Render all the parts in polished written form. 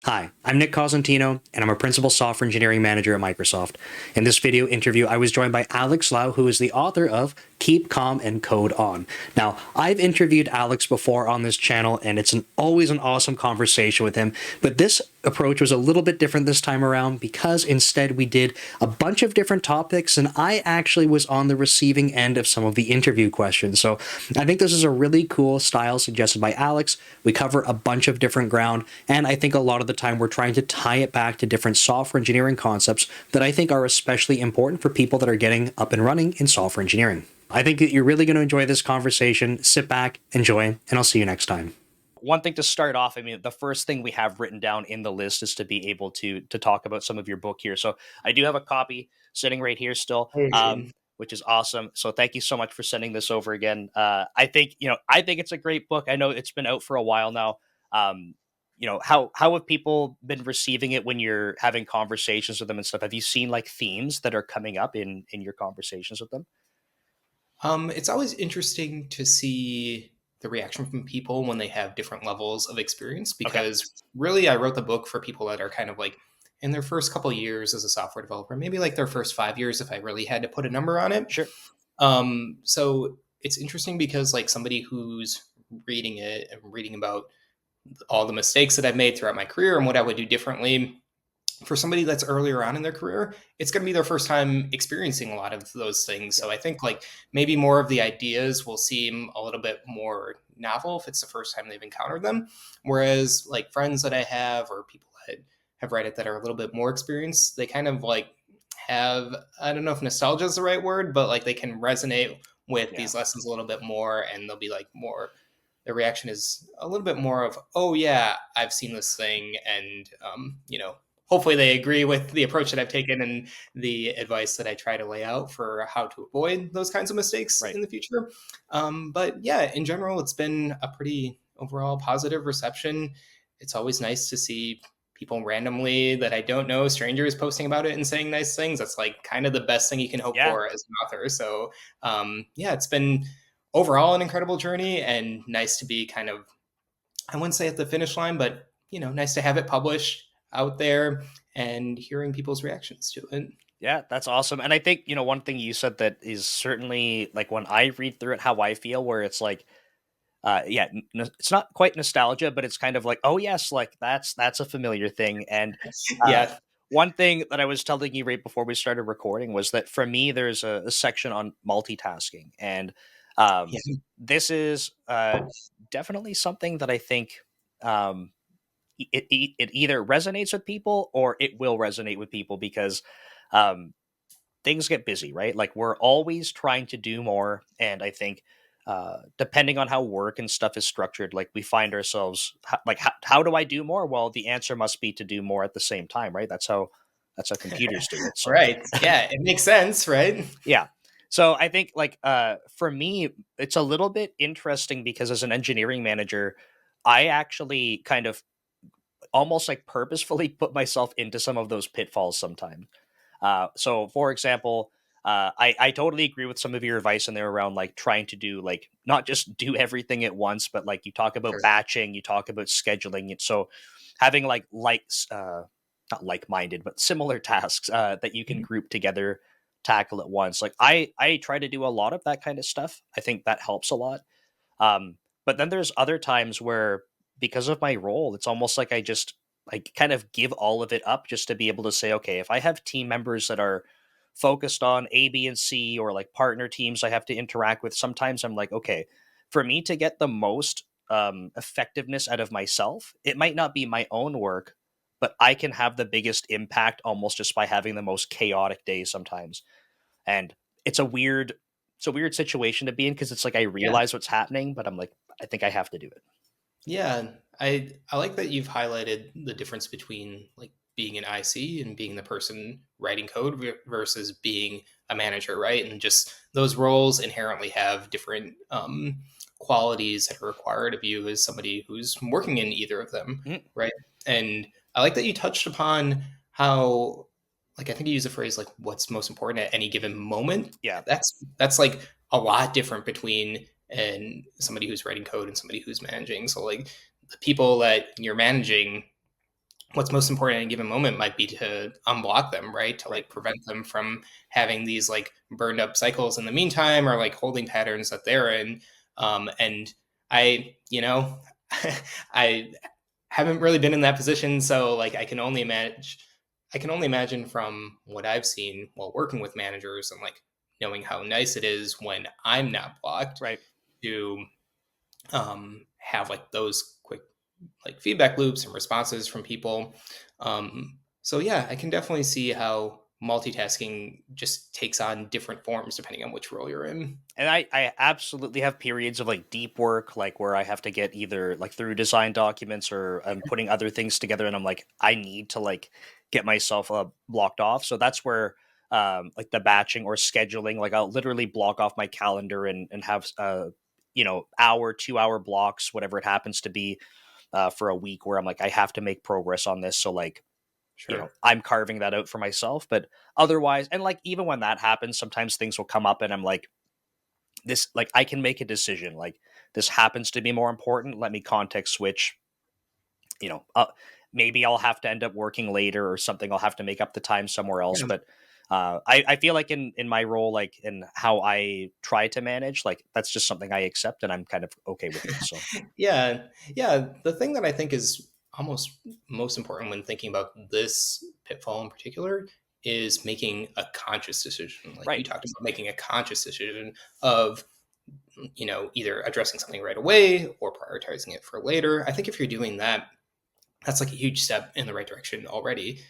Hi, I'm Nick Cosentino, and I'm a Principal Software Engineering Manager at Microsoft. In this video interview, I was joined by Alex Lau, who is the author of Keep Calm and Code On. Now, I've interviewed Alex before on this channel, and it's always an awesome conversation with him, but this approach was a little bit different this time around because instead we did a bunch of different topics, and I actually was on the receiving end of some of the interview questions. So I think this is a really cool style suggested by Alex. We cover a bunch of different ground, and I think a lot of the time we're trying to tie it back to different software engineering concepts that I think are especially important for people that are getting up and running in software engineering. I think that you're really going to enjoy this conversation. Sit back, enjoy, and I'll see you next time. One thing to start off, I mean, the first thing we have written down in the list is to be able to talk about some of your book here. So I do have a copy sitting right here still, which is awesome. So thank you so much for sending this over again. I think it's a great book. I know it's been out for a while now. How have people been receiving it when you're having conversations with them and stuff? Have you seen like themes that are coming up in your conversations with them? It's always interesting to see the reaction from people when they have different levels of experience Okay, because really I wrote the book for people that are kind of like in their first couple years as a software developer, maybe like their first 5 years if I really had to put a number on it. sure. So it's interesting because like somebody who's reading it and reading about all the mistakes that I've made throughout my career and what I would do differently for somebody that's earlier on in their career, it's going to be their first time experiencing a lot of those things. So I think like maybe more of the ideas will seem a little bit more novel if it's the first time they've encountered them. Whereas like friends that I have or people that have read it that are a little bit more experienced, they kind of like have, I don't know if nostalgia is the right word, but like they can resonate with Yeah. these lessons a little bit more and they'll be like more, the reaction is a little bit more of, oh yeah, I've seen this thing. And, hopefully they agree with the approach that I've taken and the advice that I try to lay out for how to avoid those kinds of mistakes Right. in the future. But yeah, in general, it's been a pretty overall positive reception. It's always nice to see people randomly that I don't know, strangers posting about it and saying nice things. That's like kind of the best thing you can hope Yeah. for as an author. So yeah, it's been overall an incredible journey and nice to be kind of, I wouldn't say at the finish line, but nice to have it published out there and hearing people's reactions to it. Yeah, that's awesome. And I think, one thing you said that is certainly like when I read through it, how I feel, where it's like, it's not quite nostalgia, but it's kind of like, oh yes, like that's a familiar thing. And uh, Yeah. one thing that I was telling you right before we started recording was that for me, there's a section on multitasking, and um, Yeah. this is definitely something that I think um, it either resonates with people or it will resonate with people because um, things get busy, right? Like we're always trying to do more, and I think depending on how work and stuff is structured, like we find ourselves like, how do I do more? Well, the answer must be to do more at the same time, right? That's how computers do it. So Right. Yeah. It makes sense, right? yeah. So I think like for me, it's a little bit interesting because as an engineering manager, I actually kind of almost like purposefully put myself into some of those pitfalls sometimes. So, for example, I totally agree with some of your advice in there around like trying to do like not just do everything at once, but like you talk about Sure. batching, you talk about scheduling it. So, having like not like minded, but similar tasks that you can Mhm. group together, tackle at once. Like I try to do a lot of that kind of stuff. I think that helps a lot. Um, but then there's other times where because of my role, it's almost like I kind of give all of it up just to be able to say, okay, if I have team members that are focused on A, B, and C, or like partner teams I have to interact with, sometimes I'm like, okay, for me to get the most effectiveness out of myself, it might not be my own work, but I can have the biggest impact almost just by having the most chaotic days sometimes. And it's a weird situation to be in because it's like I Yeah. realize what's happening, but I'm like, I think I have to do it. Yeah, I like that you've highlighted the difference between like being an IC and being the person writing code versus being a manager, right? And just those roles inherently have different qualities that are required of you as somebody who's working in either of them, Mm, right? And I like that you touched upon how, like, I think you use the phrase like what's most important at any given moment. yeah, That's like a lot different between and somebody who's writing code and somebody who's managing. So like the people that you're managing, what's most important at a given moment might be to unblock them, right? To Right. like prevent them from having these like burned up cycles in the meantime, or like holding patterns that they're in. And I, I haven't really been in that position, so like I can only imagine from what I've seen while working with managers and like knowing how nice it is when I'm not blocked Right. to have like those quick like feedback loops and responses from people. So yeah, I can definitely see how multitasking just takes on different forms depending on which role you're in. And I absolutely have periods of like deep work, like where I have to get either like through design documents or I'm putting other things together, and I'm like, I need to like get myself blocked off. So that's where like the batching or scheduling, like I'll literally block off my calendar and have hour, 2 hour blocks, whatever it happens to be, for a week where I'm like, I have to make progress on this. So like, Sure. I'm carving that out for myself. But otherwise, and like even when that happens, sometimes things will come up and I'm like, this, like, I can make a decision, like, this happens to be more important, let me context switch, you know uh, maybe I'll have to end up working later or something, I'll have to make up the time somewhere else. Yeah. But I feel like in my role, like in how I try to manage, like that's just something I accept and I'm kind of okay with it. So Yeah. Yeah. The thing that I think is almost most important when thinking about this pitfall in particular is making a conscious decision. Like you right. talked about making a conscious decision of, either addressing something right away or prioritizing it for later. I think if you're doing that, that's like a huge step in the right direction already.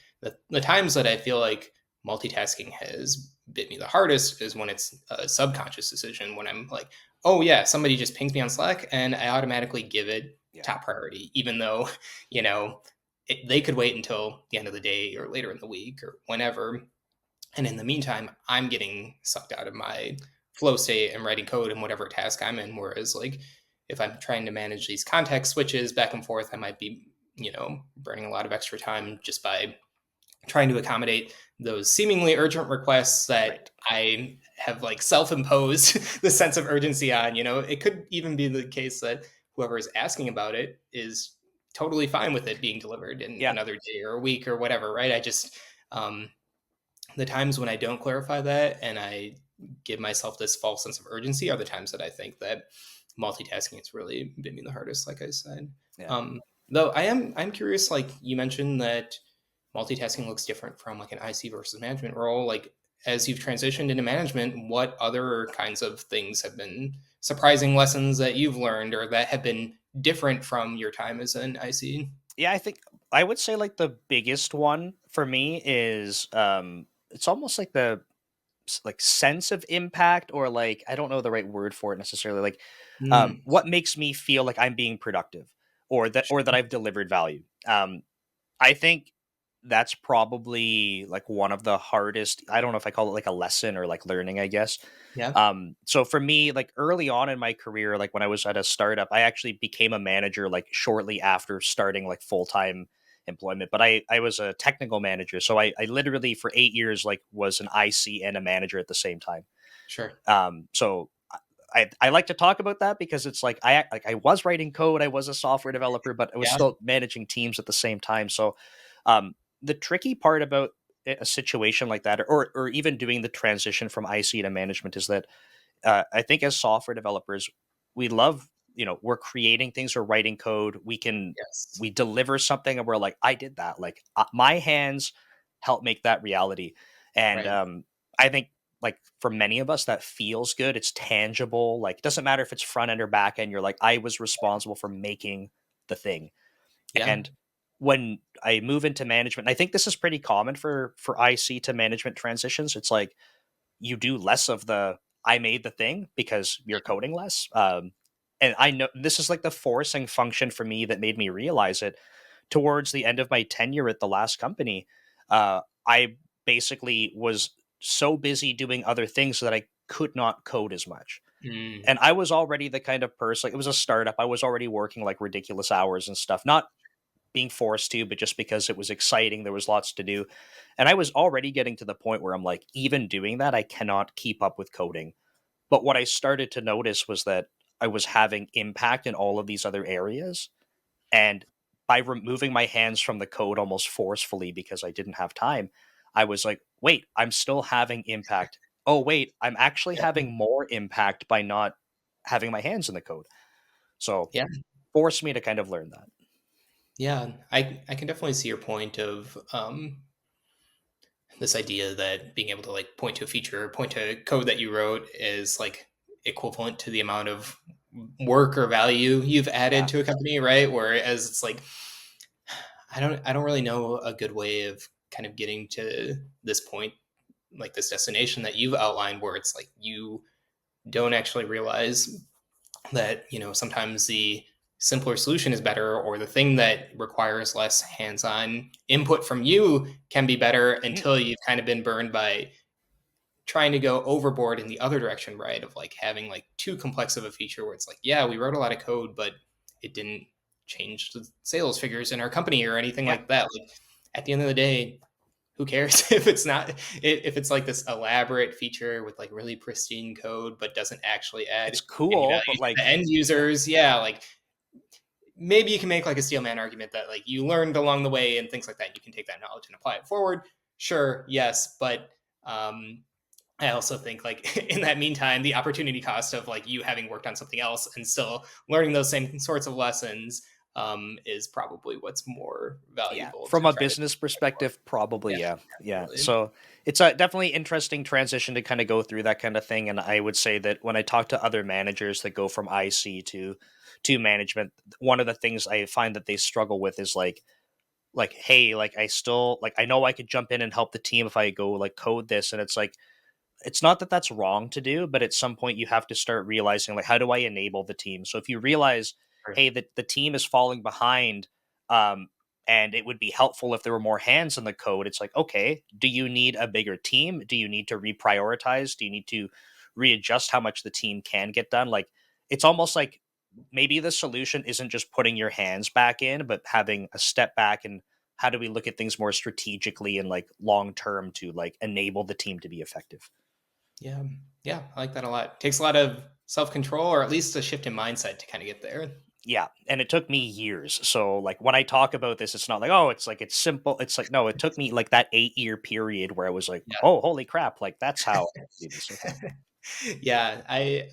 The times that I feel like multitasking has bit me the hardest is when it's a subconscious decision, when I'm like, oh yeah, somebody just pings me on Slack and I automatically give it Yeah. top priority, even though, you know, they could wait until the end of the day or later in the week or whenever. And in the meantime, I'm getting sucked out of my flow state and writing code and whatever task I'm in. Whereas, like, if I'm trying to manage these context switches back and forth, I might be, burning a lot of extra time just by trying to accommodate those seemingly urgent requests that Right. I have like self-imposed the sense of urgency on. It could even be the case that whoever is asking about it is totally fine with it being delivered in Yeah. another day or a week or whatever, right? I just um, the times when I don't clarify that and I give myself this false sense of urgency are the times that I think that multitasking has really been me the hardest, like I said. Yeah. Um, though I'm curious, like you mentioned that multitasking looks different from like an IC versus management role. Like as you've transitioned into management, what other kinds of things have been surprising lessons that you've learned or that have been different from your time as an IC? Yeah, I think I would say like the biggest one for me is it's almost like the like sense of impact, or like I don't know the right word for it necessarily, like Mm, what makes me feel like I'm being productive, or that sure. I've delivered value. I think that's probably like one of the hardest. I don't know if I call it like a lesson or like learning, I guess. Yeah, So for me, like early on in my career, like when I was at a startup, I actually became a manager like shortly after starting like full time employment. But I was a technical manager, so I literally for 8 years like was an IC and a manager at the same time. sure. So I like to talk about that because it's like I was writing code, I was a software developer, but I was Yeah, still managing teams at the same time. So um, the tricky part about a situation like that, or even doing the transition from IC to management, is that I think as software developers, we love, we're creating things, we're writing code, yes. we deliver something, and we're like, I did that. Like my hands help make that reality. And Right. I think like for many of us, that feels good. It's tangible. Like it doesn't matter if it's front end or back end. You're like, I was responsible for making the thing. Yeah. And when I move into management, I think this is pretty common for IC to management transitions. It's like you do less of the I made the thing because you're coding less. And I know this is like the forcing function for me that made me realize it towards the end of my tenure at the last company. I basically was so busy doing other things that I could not code as much. Mm, And I was already the kind of person, like, it was a startup. I was already working like ridiculous hours and stuff, not being forced to, but just because it was exciting. There was lots to do. And I was already getting to the point where I'm like, even doing that, I cannot keep up with coding. But what I started to notice was that I was having impact in all of these other areas. And by removing my hands from the code almost forcefully because I didn't have time, I was like, wait, I'm still having impact. Oh, wait, I'm actually Yeah. having more impact by not having my hands in the code. So Yeah. forced me to kind of learn that. Yeah. I can definitely see your point of this idea that being able to like point to a feature, point to code that you wrote is like equivalent to the amount of work or value you've Yeah. added to a company, right? Whereas it's like I don't really know a good way of kind of getting to this point, like this destination that you've outlined, where it's like you don't actually realize that, you know, sometimes the simpler solution is better, or the thing that requires less hands-on input from you can be better, Mm, until you've kind of been burned by trying to go overboard in the other direction, right? Of like having like too complex of a feature where it's like, yeah, we wrote a lot of code, but it didn't change the sales figures in our company or anything yeah. like that. Like at the end of the day, who cares if it's not, if it's like this elaborate feature with like really pristine code but doesn't actually add It's any cool, but value to the like, end yeah, users? Yeah, like maybe you can make like a steelman argument that like you learned along the way and things like that. You can take that knowledge and apply it forward. Sure, yes, but I also think like in that meantime, the opportunity cost of like you having worked on something else and still learning those same sorts of lessons is probably what's more yeah. valuable From to a try to. business perspective, probably, Yeah, yeah. Yeah. absolutely. So it's a definitely interesting transition to kind of go through that kind of thing. And I would say that when I talk to other managers that go from IC to management, one of the things I find that they struggle with is like, hey, like I still like I know I could jump in and help the team if I go like code this. And it's like it's not that that's wrong to do, but at some point you have to start realizing like how do I enable the team? So if you realize, Sure. hey, that the team is falling behind, um, and it would be helpful if there were more hands in the code. It's like, okay, do you need a bigger team? Do you need to reprioritize? Do you need to readjust how much the team can get done? Like it's almost like maybe the solution isn't just putting your hands back in, but having a step back and how do we look at things more strategically and like long term to like enable the team to be effective? Yeah, yeah, I like that a lot. Takes a lot of self control, or at least a shift in mindset to kind of get there. Yeah, and it took me years. So like when I talk about this, it's not like, oh, it's like it's simple. It's like no, it took me like that 8-year period where I was like, Yeah. oh, holy crap, like that's how I do this. Okay. Yeah, I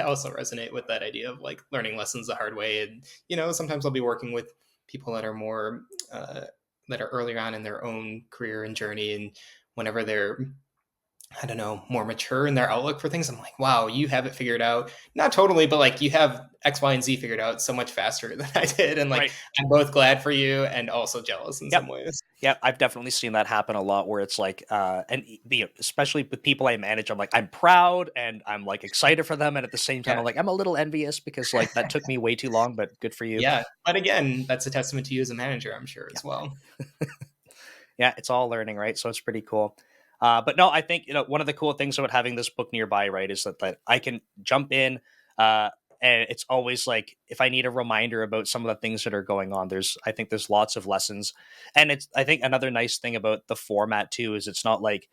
also resonate with that idea of like learning lessons the hard way. And you know, sometimes I'll be working with people that are more uh, that are earlier on in their own career and journey, and whenever they're, I don't know, more mature in their outlook for things, I'm like, wow, you have it figured out. Not totally, but like you have X, Y, and Z figured out so much faster than I did. And like Right. I'm both glad for you and also jealous in Yep. some ways. Yep. I've definitely seen that happen a lot where it's like, especially with people I manage, I'm like, I'm proud and I'm like excited for them. And at the same time, Yeah. I'm like, I'm a little envious because like that took me way too long, but good for you. Yeah. But again, that's a testament to you as a manager, I'm sure, Yeah. as well. Yeah. It's all learning, right? So it's pretty cool. But no, I think one of the cool things about having this book nearby, right, is that I can jump in, uh, and it's always like if I need a reminder about some of the things that are going on. I think there's lots of lessons, and it's I think another nice thing about the format too is it's not like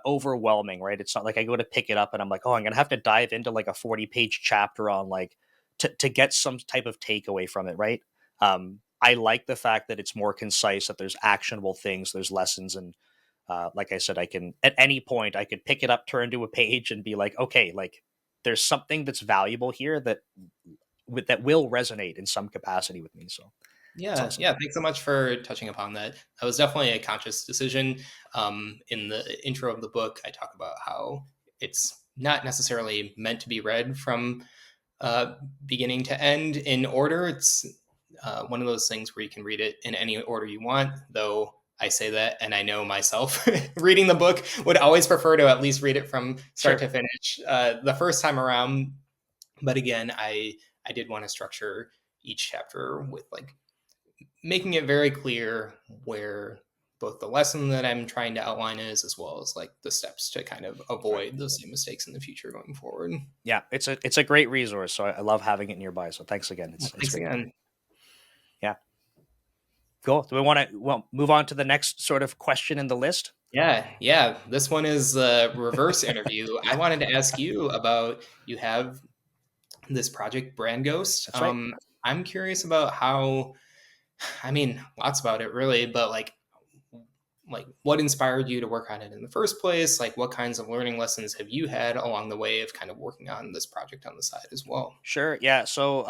overwhelming, right? It's not like I go to pick it up and I'm like, oh, I'm gonna have to dive into like a 40-page chapter on like to get some type of takeaway from it, right? I like the fact that it's more concise, that there's actionable things, there's lessons, and like I said, I can at any point I could pick it up, turn to a page, and be like, okay, like there's something that's valuable here that will resonate in some capacity with me. So it's Yeah, awesome. yeah. Thanks so much for touching upon that. That was definitely a conscious decision. In the intro of the book, I talk about how it's not necessarily meant to be read from uh, beginning to end in order. It's one of those things where you can read it in any order you want, though I say that, and I know myself reading the book would always prefer to at least read it from start Sure. to finish the first time around. But again, I did want to structure each chapter with like making it very clear where both the lesson that I'm trying to outline is, as well as like the steps to kind of Right. avoid those same mistakes in the future going forward. Yeah, it's a great resource. So I love having it nearby. So thanks again. Well, It's thanks great. again. Yeah. Cool. Do we want to move on to the next sort of question in the list? Yeah, yeah. This one is a reverse interview. I wanted to ask you about, you have this project Brand Ghost. That's right. I'm curious about how, I mean, lots about it really, but like what inspired you to work on it in the first place? Like what kinds of learning lessons have you had along the way of kind of working on this project on the side as well? Sure. Yeah. So,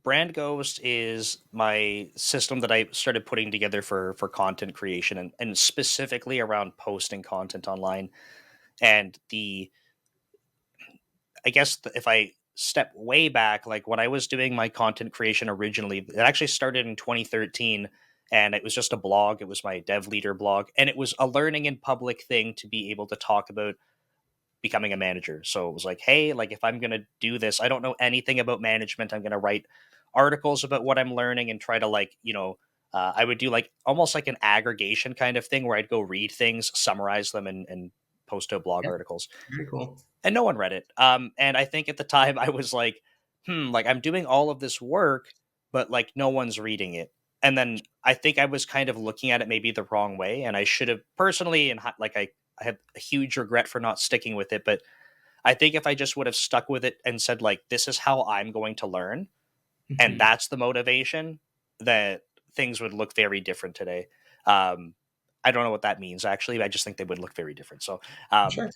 Brand Ghost is my system that I started putting together for content creation, and specifically around posting content online. And I guess if I step way back, like when I was doing my content creation originally, it actually started in 2013, and it was just a blog. It was my dev leader blog, and it was a learning in public thing to be able to talk about becoming a manager. So it was like, hey, like if I'm going to do this, I don't know anything about management. I'm going to write articles about what I'm learning and try to I would do like almost like an aggregation kind of thing where I'd go read things, summarize them, and post to blog Yeah, articles. very cool. And no one read it. And I think at the time I was like, like I'm doing all of this work, but like no one's reading it. And then I think I was kind of looking at it maybe the wrong way, and I should have personally, and I have a huge regret for not sticking with it. But I think if I just would have stuck with it and said like, this is how I'm going to learn, and Hmm. that's the motivation, that things would look very different today. Um, I don't know what that means actually. I just think they would look very different. So um, Sure.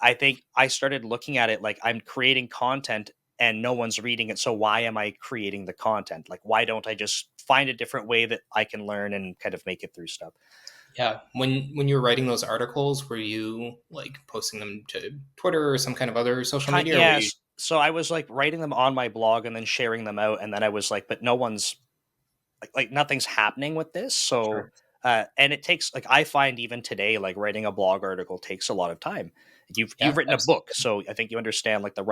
I think I started looking at it like I'm creating content and no one's reading it. So why am I creating the content? Like, why don't I just find a different way that I can learn and kind of make it through stuff? Yeah. When you were writing those articles, were you like posting them to Twitter or some kind of other social Kind media, or were you? yes. So I was like writing them on my blog and then sharing them out, and then I was like, but no one's like nothing's happening with this. So Sure. and it takes like I find even today like writing a blog article takes a lot of time. You've Yeah, written a book, absolutely. so I think you understand like the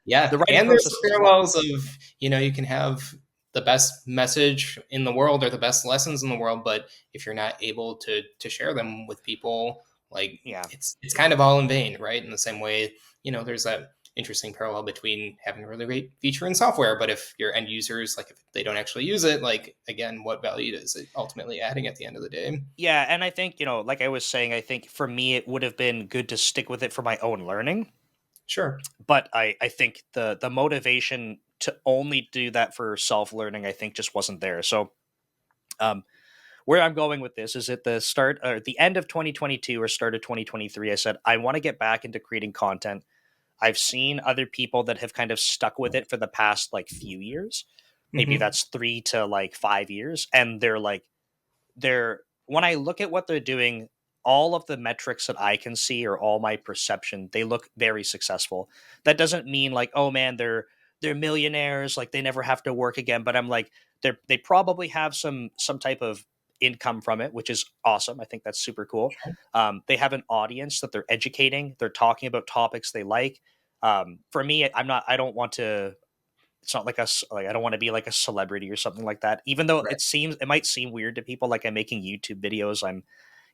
Yeah, writing and there's process the is a lot. parallels of, you can have the best message in the world or the best lessons in the world, but if you're not able to share them with people, like Yeah. it's kind of all in vain, right? In the same way, there's that interesting parallel between having a really great feature in software, but if your end users, like if they don't actually use it, like again, what value is it ultimately adding at the end of the day? Yeah, and I think, like I was saying, I think for me it would have been good to stick with it for my own learning, Sure. but I think the motivation to only do that for self-learning I think just wasn't there. So, um where I'm going with this is at the start or the end of 2022 or start of 2023, I said I want to get back into creating content. I've seen other people that have kind of stuck with it for the past like few years. Maybe Hmm. that's 3 to like 5 years, and they're when I look at what they're doing, all of the metrics that I can see or all my perception, they look very successful. That doesn't mean like, oh man, they're millionaires, like they never have to work again. But I'm like, they probably have some type of income from it, which is awesome. I think that's super cool. They have an audience that they're educating. They're talking about topics they like. For me, I don't want to it's not like like I don't want to be like a celebrity or something like that. Even though Right. it might seem weird to people, like I'm making YouTube videos.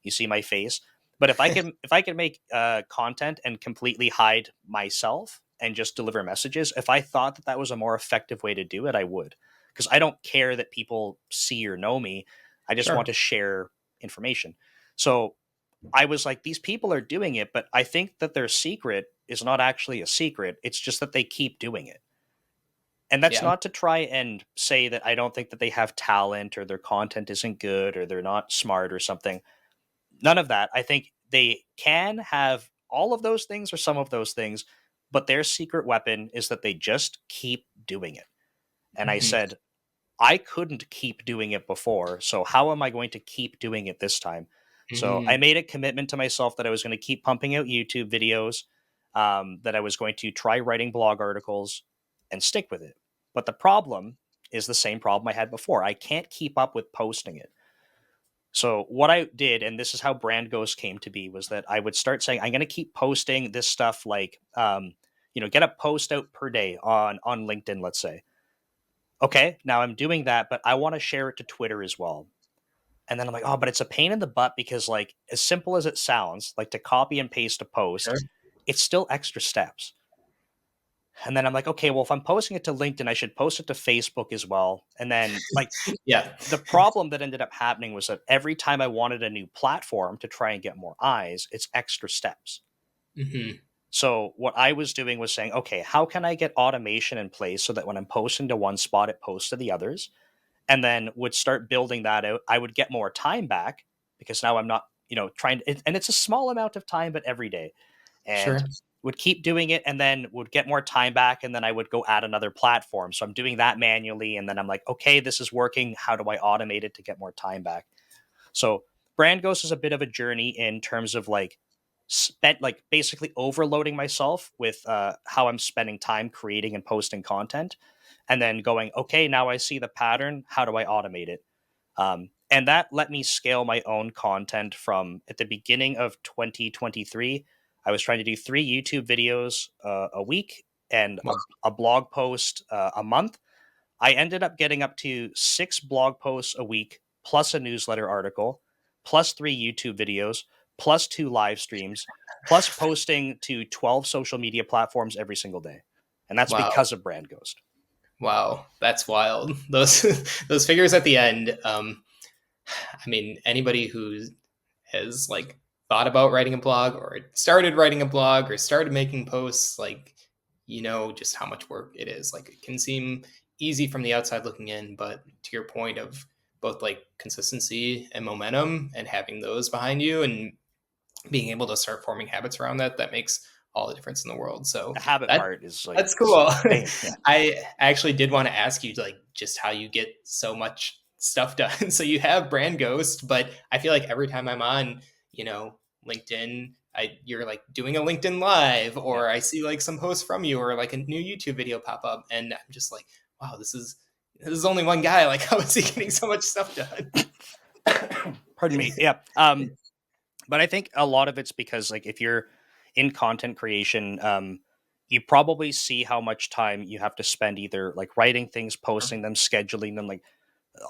You see my face, but if I can make content and completely hide myself and just deliver messages, if I thought that that was a more effective way to do it, I would, because I don't care that people see or know me. I just want Sure. to share information. So I was like, these people are doing it, but I think that their secret is not actually a secret. It's just that they keep doing it. And that's Yeah. not to try and say that I don't think that they have talent or their content isn't good or they're not smart or something. None of that. I think they can have all of those things or some of those things, but their secret weapon is that they just keep doing it. And I Hmm. said, I couldn't keep doing it before. So how am I going to keep doing it this time? So I Hmm. made a commitment to myself that I was going to keep pumping out YouTube videos, that I was going to try writing blog articles and stick with it. But the problem is the same problem I had before. I can't keep up with posting it. So what I did, and this is how Brand Ghost came to be, was that I would start saying, I'm going to keep posting this stuff like, get a post out per day on LinkedIn, let's say. Okay, now I'm doing that, but I want to share it to Twitter as well. And then I'm like, oh, but it's a pain in the butt because, like, as simple as it sounds, like to copy and paste a post, Sure. it's still extra steps. And then I'm like, okay, well, if I'm posting it to LinkedIn, I should post it to Facebook as well. And then, like, Yeah. the problem that ended up happening was that every time I wanted a new platform to try and get more eyes, it's extra steps. Hmm. So what I was doing was saying, okay, how can I get automation in place so that when I'm posting to one spot, it posts to the others? And then would start building that out. I would get more time back because now I'm not, trying to, and it's a small amount of time, but every day. And Sure. would keep doing it and then would get more time back. And then I would go add another platform. So I'm doing that manually. And then I'm like, okay, this is working. How do I automate it to get more time back? So Brand Ghost is a bit of a journey in terms of like spent like basically overloading myself with how I'm spending time creating and posting content, and then going, okay, now I see the pattern. How do I automate it? And that let me scale my own content from at the beginning of 2023. I was trying to do 3 YouTube videos a week and Wow. a blog post a month. I ended up getting up to 6 blog posts a week, plus a newsletter article, plus 3 YouTube videos, plus 2 live streams, plus posting to 12 social media platforms every single day. And that's Wow. because of Brand Ghost. Wow. That's wild. Those those figures at the end. I mean, anybody who has like thought about writing a blog or started writing a blog or started making posts, like, just how much work it is. Like, it can seem easy from the outside looking in, but to your point of both like consistency and momentum and having those behind you and being able to start forming habits around that, that makes all the difference in the world. So The habit that part is like that's cool. insane. Yeah. I actually did want to ask you like just how you get so much stuff done. So you have Brand Ghost, but I feel like every time I'm on, you know, LinkedIn, you're like doing a LinkedIn live, Yeah. or I see like some posts from you, or like a new YouTube video pop up, and I'm just like, wow, this is only one guy. Like, how is he getting so much stuff done? Pardon me. Yeah. But I think a lot of it's because like if you're in content creation, you probably see how much time you have to spend either like writing things, posting them, scheduling them, like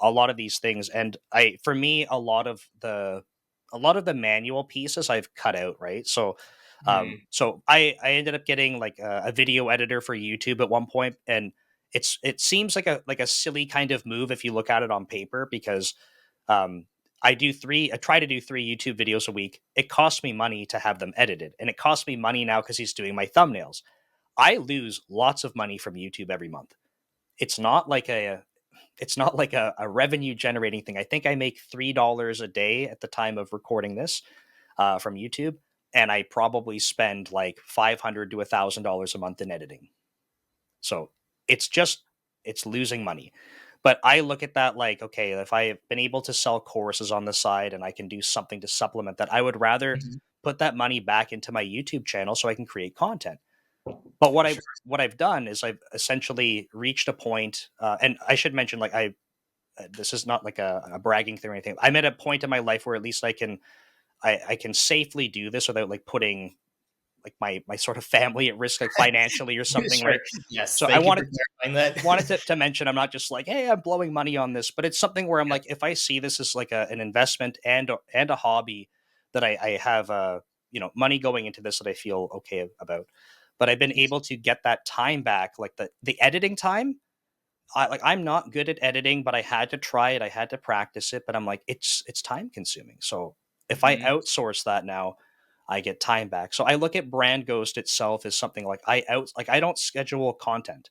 a lot of these things. And for me, a lot of the manual pieces I've cut out, right? So Mhm. I ended up getting like a video editor for YouTube at one point, and it seems like a silly kind of move if you look at it on paper, because um, I try to do 3 YouTube videos a week. It costs me money to have them edited, and it costs me money now because he's doing my thumbnails. I lose lots of money from YouTube every month. It's not like a revenue generating thing. I think I make $3 a day at the time of recording this from YouTube, and I probably spend like $500 to $1,000 a month in editing. So it's just it's losing money. But I look at that like, okay, if I've been able to sell courses on the side and I can do something to supplement that, I would rather Mhm. put that money back into my YouTube channel so I can create content. But what I Sure. what I've done is I've essentially reached a point, and I should mention, like this is not like a bragging thing or anything. I'm at a point in my life where at least I can safely do this without like putting like my sort of family at risk, like financially or something, Sure. right? Yes. So I Thank you for wanted clarifying wanted that. to mention I'm not just like, hey, I'm blowing money on this, but it's something where I'm like, if I see this as like an investment and a hobby that I have money going into this that I feel okay about. But I've been able to get that time back, like the editing time. I'm not good at editing, but I had to try it. I had to practice it, but I'm like, it's time consuming. So if I Mhm. outsource that now, I get time back. So I look at Brand Ghost itself as something like I don't schedule content.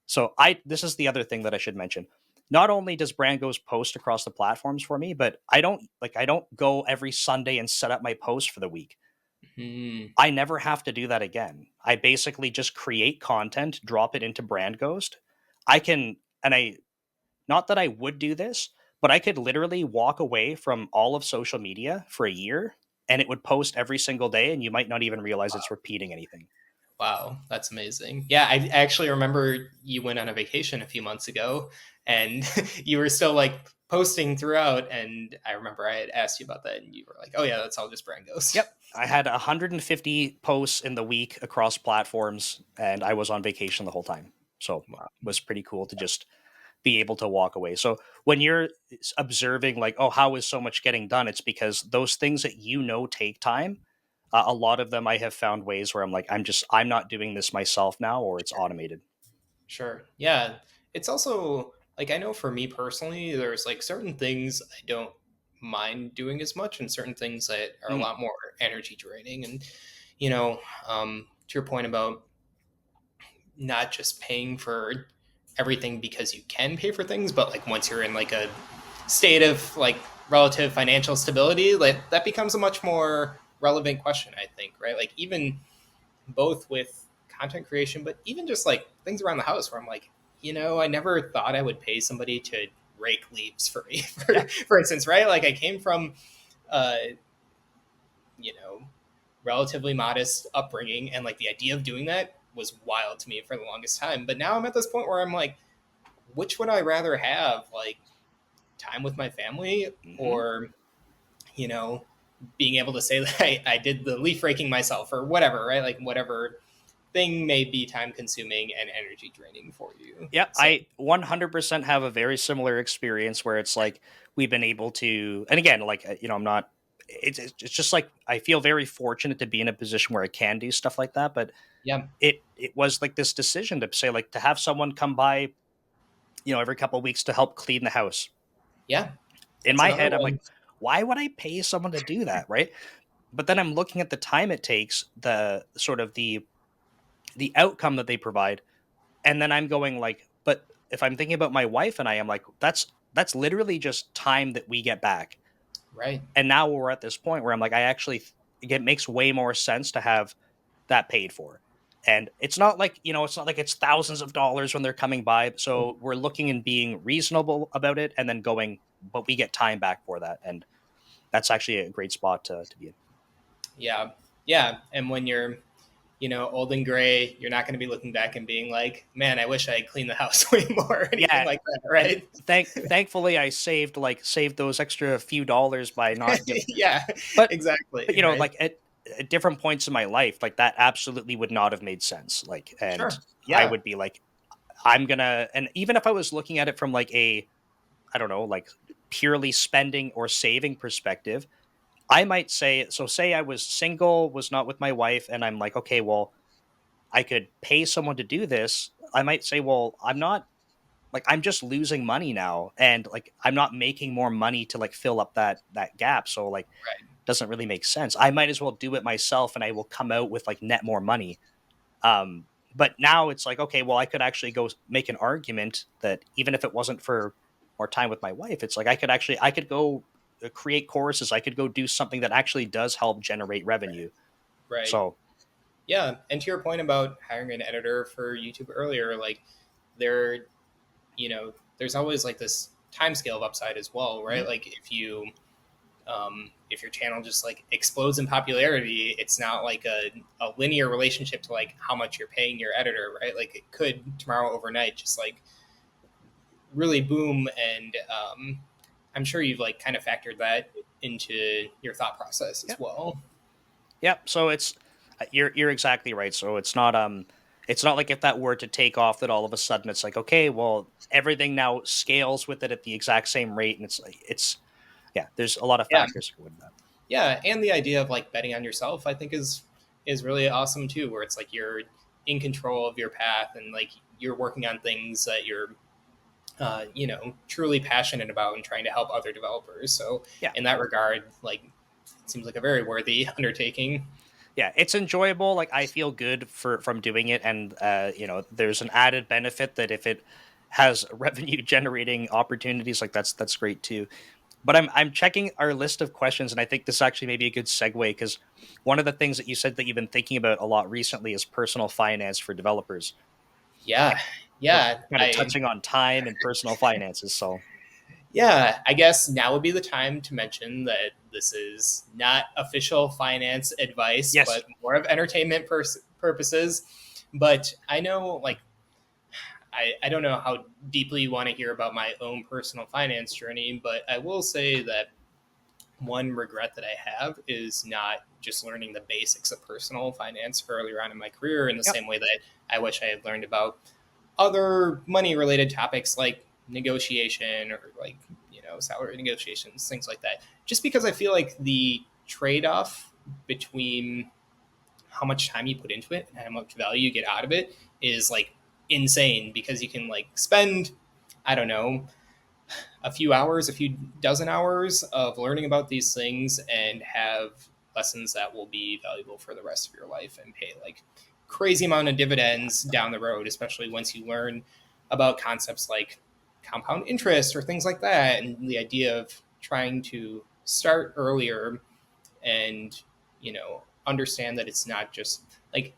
So I this is the other thing that I should mention. Not only does Brand Ghost post across the platforms for me, but I don't go every Sunday and set up my post for the week. Mhm. I never have to do that again. I basically just create content, drop it into Brand Ghost. I can and I not that I would do this, but I could literally walk away from all of social media for a year and it would post every single day and you might not even realize it's repeating anything. Wow, that's amazing. Yeah, I actually remember you went on a vacation a few months ago and you were still like posting throughout. And I remember I had asked you about that and you were like, oh, yeah, that's all just Brand Ghost. Yep. I had 150 posts in the week across platforms and I was on vacation the whole time. So it Wow. was pretty cool to just be able to walk away. So when you're observing like, oh, how is so much getting done? It's because those things that take time. A lot of them I have found ways where I'm like, I'm not doing this myself now, or it's automated. Sure. Yeah. It's also like I know for me personally, there's like certain things I don't mind doing as much and certain things that are a Mhm. lot more energy draining. And you know, to your point about not just paying for everything because you can pay for things, but like once you're in like a state of like relative financial stability, like that becomes a much more relevant question, I think, right? Like even both with content creation, but even just like things around the house where I'm like, I never thought I would pay somebody to rake leaves for me, Yeah. for instance, right? Like I came from, uh, you know, relatively modest upbringing, and like the idea of doing that was wild to me for the longest time. But now I'm at this point where I'm like, which would I rather have? Like time with my family Hmm. or, you know, being able to say that I did the leaf raking myself or whatever, right? Like whatever thing may be time consuming and energy draining for you. Yeah, So I 100% have a very similar experience where it's like we've been able to, and again, like, I'm not, it's just like I feel very fortunate to be in a position where I can do stuff like that. But yeah, it was like this decision to say, like, to have someone come by, every couple of weeks to help clean the house. yeah, In that's my another head, I'm like, one. why would I pay someone to do that? Right. But then I'm looking at the time it takes, the sort of the outcome that they provide. And then I'm going like, but if I'm thinking about my wife and I am like, that's literally just time that we get back. Right. And now we're at this point where I'm like, I actually it makes way more sense to have that paid for. And it's not like, it's not like it's thousands of dollars when they're coming by. So we're looking and being reasonable about it and then going, but we get time back for that. And that's actually a great spot to be in. Yeah. Yeah. And when you're, old and gray, you're not going to be looking back and being like, man, I wish I had cleaned the house way more or anything Yeah. like that. And Right. thankfully I saved those extra few dollars by not giving. Yeah, But exactly. Right. like at different points in my life, like that absolutely would not have made sense. Like, and Sure. I Yeah. would be like, I'm gonna, and even if I was looking at it from like I don't know, like purely spending or saving perspective, I might say, so say I was single, was not with my wife, and I'm like, okay, well, I could pay someone to do this. I might say, well, I'm not, like, I'm just losing money now, and like I'm not making more money to like fill up that gap. So like Right. doesn't really make sense. I might as well do it myself and I will come out with like net more money. Um, but now it's like, okay, well, I could actually go make an argument that even if it wasn't for more time with my wife, it's like I could go create courses, I could go do something that actually does help generate revenue. Right. So, Yeah. And to your point about hiring an editor for YouTube earlier, like there, there's always like this time scale of upside as well, mhm, right? Like if your channel just like explodes in popularity, it's not like a linear relationship to like how much you're paying your editor, right? Like it could tomorrow overnight just like really boom, and I'm sure you've like kind of factored that into your thought process yeah, as well. yeah. So it's you're exactly right. So it's not like if that were to take off that all of a sudden it's like, okay, well, everything now scales with it at the exact same rate, and it's like it's yeah, there's a lot of Yeah, factors that go into that. yeah, and the idea of like betting on yourself, I think is really awesome too, where it's like you're in control of your path and like you're working on things that you're truly passionate about and trying to help other developers. So Yeah. in that regard, like it seems like a very worthy undertaking. Yeah, it's enjoyable. Like I feel good from doing it, and there's an added benefit that if it has revenue generating opportunities, like that's great too. But I'm checking our list of questions, and I think this actually may be a good segue because one of the things that you said that you've been thinking about a lot recently is personal finance for developers. Yeah, We're yeah, kind of I touching on time and personal finances, so yeah, I guess now would be the time to mention that this is not official finance advice, yes, but more of entertainment purposes. But I know, like, I don't know how deeply you want to hear about my own personal finance journey, but I will say that one regret that I have is not just learning the basics of personal finance earlier on in my career in the yep, same way that I wish I had learned about other money related topics like negotiation or like, salary negotiations, things like that. Just because I feel like the trade off between how much time you put into it and how much value you get out of it is like insane because you can like spend, I don't know, a few hours, a few dozen hours of learning about these things and have lessons that will be valuable for the rest of your life and pay like crazy amount of dividends down the road, especially once you learn about concepts like compound interest or things like that, and the idea of trying to start earlier and understand that it's not just like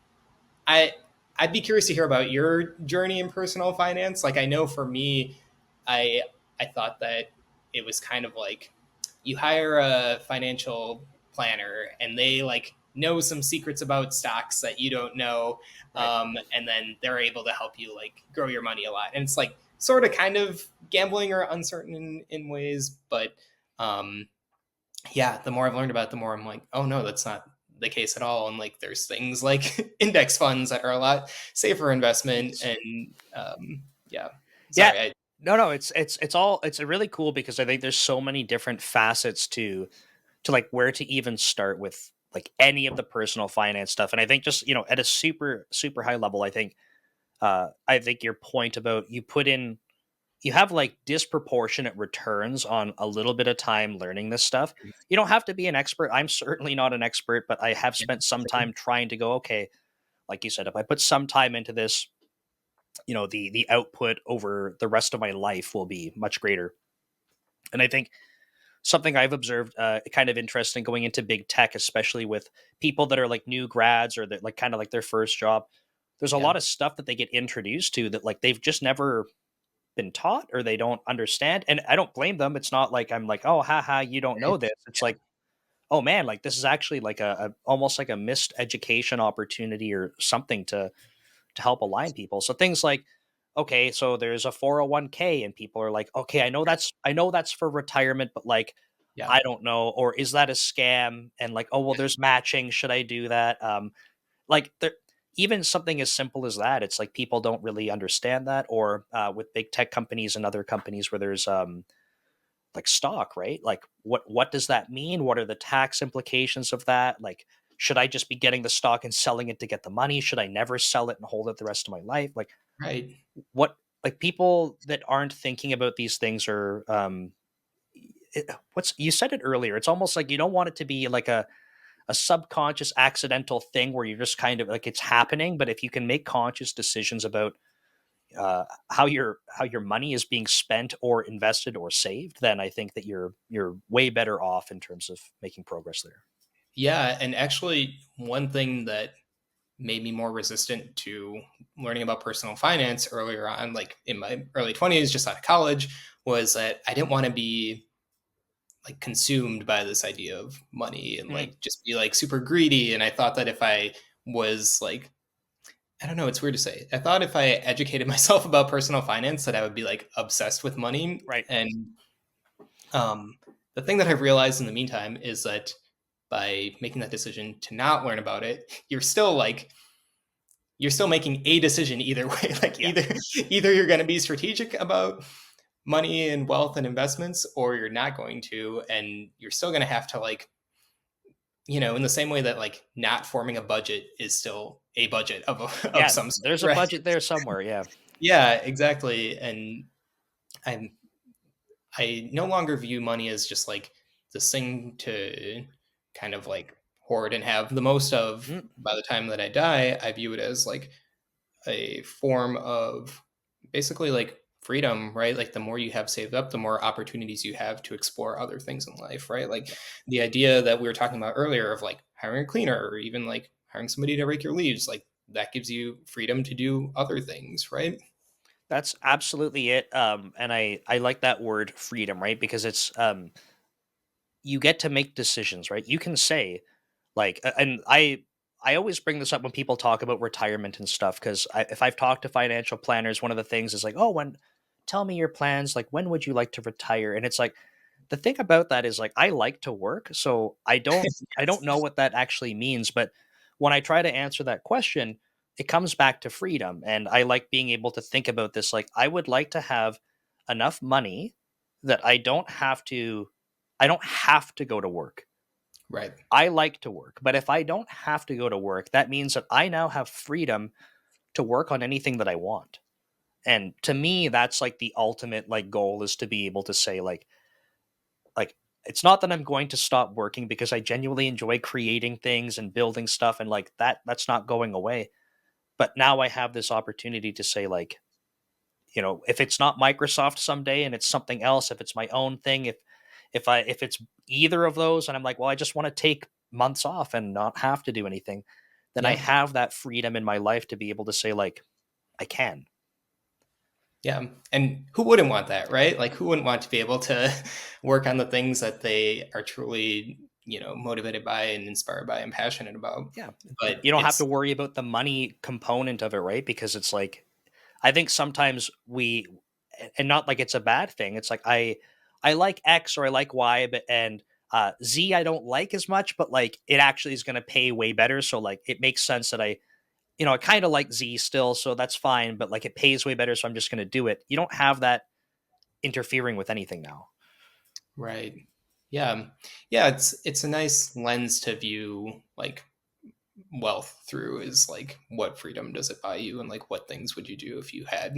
I I'd be curious to hear about your journey in personal finance. Like I know for me, I I thought that it was kind of like you hire a financial planner and they like know some secrets about stocks that you don't know, Right. and then they're able to help you like grow your money a lot. And it's like sort of kind of gambling or uncertain in ways, but um, yeah, the more I've learned about it, the more I'm like, oh no, that's not the case at all. And like, there's things like index funds that are a lot safer investment. Yes. And yeah, Yeah. sorry, I No, no, it's really cool because I think there's so many different facets to like where to even start with like any of the personal finance stuff. And I think just, at a super high level, I think your point about you have like disproportionate returns on a little bit of time learning this stuff. You don't have to be an expert. I'm certainly not an expert, but I have spent some time trying to go, okay, like you said, if I put some time into this, the output over the rest of my life will be much greater. And I think something I've observed kind of interesting going into big tech, especially with people that are like new grads or that like kind of like their first job. There's a yeah, lot of stuff that they get introduced to that like they've just never been taught or they don't understand. And I don't blame them. It's not like I'm like, oh, haha, you don't know right, this. It's like, oh man, like this is actually like a almost like a missed education opportunity or something to help align people. So things like, okay, so there's a 401k and people are like, okay, I know that's for retirement, but like yeah, I don't know, or is that a scam? And like, oh well, there's matching. Should I do that? Like there, even something as simple as that, it's like people don't really understand that. Or with big tech companies and other companies where there's like stock, right? Like what does that mean? What are the tax implications of that? Like should I just be getting the stock and selling it to get the money? Should I never sell it and hold it the rest of my life? Like right, what like people that aren't thinking about these things are what's you said it earlier. It's almost like you don't want it to be like a subconscious accidental thing where you're just kind of like it's happening, but if you can make conscious decisions about how your money is being spent or invested or saved, then I think that you're way better off in terms of making progress there. yeah. And actually, one thing that made me more resistant to learning about personal finance earlier on, like in my early 20s, just out of college, was that I didn't want to be like consumed by this idea of money and Mhm. like just be like super greedy. And I thought that if I was like, I don't know, it's weird to say. I thought if I educated myself about personal finance that I would be like obsessed with money. Right. And um, the thing that I've realized in the meantime is that by making that decision to not learn about it, you're still making a decision either way. Like Yeah. either you're going to be strategic about money and wealth and investments, or you're not going to, and you're still going to have to like in the same way that like not forming a budget is still a budget of Yeah. some sort, There's a right? budget there somewhere. Yeah. Yeah, exactly. And I'm I no longer view money as just like this thing to kind of like hoard and have the most of Mm. by the time that I die. I view it as like a form of basically like freedom, right? Like the more you have saved up, the more opportunities you have to explore other things in life, right? Like the idea that we were talking about earlier of like hiring a cleaner or even like hiring somebody to rake your leaves, like that gives you freedom to do other things, right? That's absolutely it. And I like that word freedom, right? Because it's you get to make decisions, right? You can say like, and I always bring this up when people talk about retirement and stuff because if I've talked to financial planners, one of the things is like, oh, tell me your plans. Like, when would you like to retire? And it's like the thing about that is like I like to work, so I don't know what that actually means. But when I try to answer that question, it comes back to freedom, and I like being able to think about this. Like, I would like to have enough money that I don't have to go to work. Right. I like to work, but if I don't have to go to work, that means that I now have freedom to work on anything that I want. And to me, that's like the ultimate like goal is to be able to say like it's not that I'm going to stop working because I genuinely enjoy creating things and building stuff and like that's not going away. But now I have this opportunity to say like, if it's not Microsoft someday and it's something else, if it's my own thing, if it's either of those and I'm like, well, I just want to take months off and not have to do anything, then I Yeah. have that freedom in my life to be able to say like I can. Yeah. And who wouldn't want that, right? Like, who wouldn't want to be able to work on the things that they are truly, motivated by and inspired by and passionate about? Yeah. But You don't have to it's, worry about the money component of it, right? Because it's like I think sometimes and not like it's a bad thing. It's like I like X or I like Y, but and Z I don't like as much, but like it actually is going to pay way better. So like it makes sense that I kind of like Z still, so that's fine. But like it pays way better, so I'm just going to do it. You don't have that interfering with anything now. right. Yeah. Yeah. It's a nice lens to view like wealth through, is like, what freedom does it buy you? And like, what things would you do if you had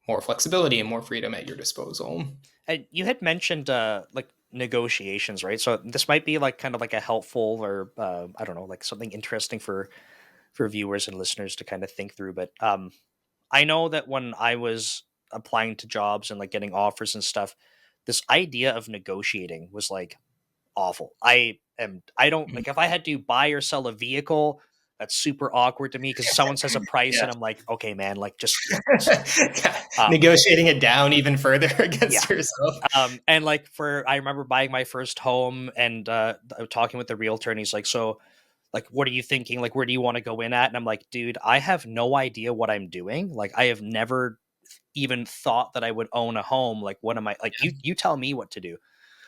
more flexibility and more freedom at your disposal? And you had mentioned like negotiations, right? So this might be like kind of like a helpful or I don't know, like something interesting for viewers and listeners to kind of think through. But I know that when I was applying to jobs and like getting offers and stuff, this idea of negotiating was like awful. I don't Mhm. like if I had to buy or sell a vehicle, that's super awkward to me because someone says a price Yeah. and I'm like, okay, man, like just Yeah. um Negotiating it down even further yeah. against yourself. And like I remember buying my first home and talking with the realtor and he's like, so like what are you thinking? Like where do you want to go in at? And I'm like, dude, I have no idea what I'm doing. Like I have never even thought that I would own a home. Like what am I like you tell me what to do.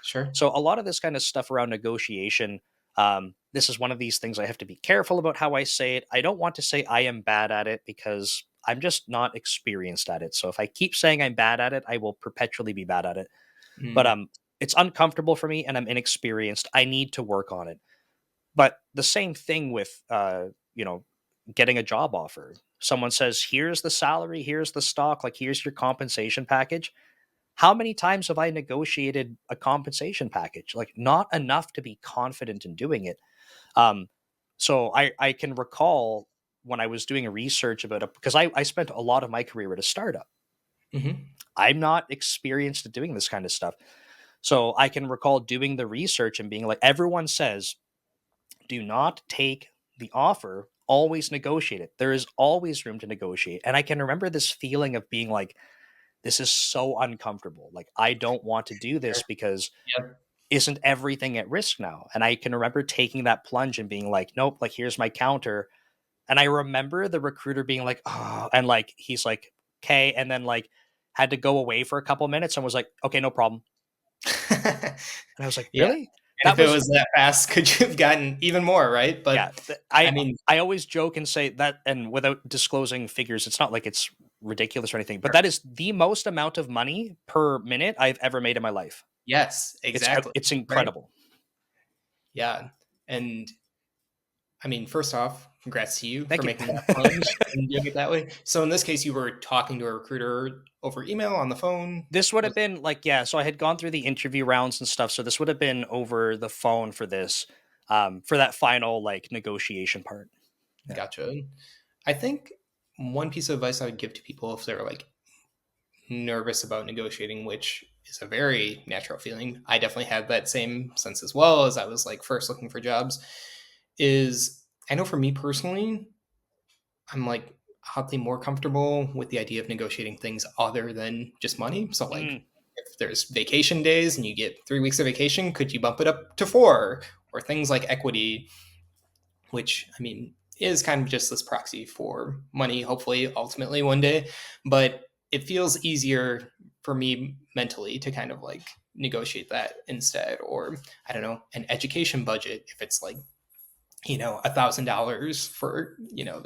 Sure. So a lot of this kind of stuff around negotiation, this is one of these things I have to be careful about how I say it. I don't want to say I am bad at it because I'm just not experienced at it. So if I keep saying I'm bad at it, I will perpetually be bad at it. But Mm. it's uncomfortable for me and I'm inexperienced. I need to work on it. But the same thing with getting a job offer. Someone says, "Here's the salary, here's the stock, like here's your compensation package." How many times have I negotiated a compensation package? Like not enough to be confident in doing it. Um, so I can recall when I was doing a research about it because I spent a lot of my career at a startup. Hmm. I'm not experienced at doing this kind of stuff. So I can recall doing the research and being like, everyone says, do not take the offer, always negotiate it. There is always room to negotiate. And I can remember this feeling of being like, this is so uncomfortable. Like, I don't want to do Sure. this because Yep. isn't everything at risk now? And I can remember taking that plunge and being like, nope, like, here's my counter. And I remember the recruiter being like, oh, and like, he's like, okay. And then like, had to go away for a couple minutes and was like, okay, no problem. And I was like, Yeah. really? And That if it was was that fast, could you have gotten even more, right? Yeah, But I mean, I always joke and say that, and without disclosing figures, it's not like it's ridiculous or anything, but sure. that is the most amount of money per minute I've ever made in my life. Yes, exactly. It's Right. incredible. Yeah. And I mean, first off, congrats to you for Thank you. making that plunge and doing it that way. So in this case, you were talking to a recruiter over email, on the phone. This would have Was been like, yeah, so I had gone through the interview rounds and stuff, so this would have been over the phone for that final like negotiation part. Yeah. Gotcha. I think one piece of advice I would give to people if they're like nervous about negotiating, which is a very natural feeling. I definitely had that same sense as well as I was like first looking for jobs. Is I know for me personally, I'm like oddly more comfortable with the idea of negotiating things other than just money. So like Mm, if there's vacation days and you get 3 weeks of vacation, could you bump it up to four? Or things like equity, which I mean is kind of just this proxy for money, hopefully, ultimately one day. But it feels easier for me mentally to kind of like negotiate that instead. Or I don't know, an education budget, if it's like, $1,000 for,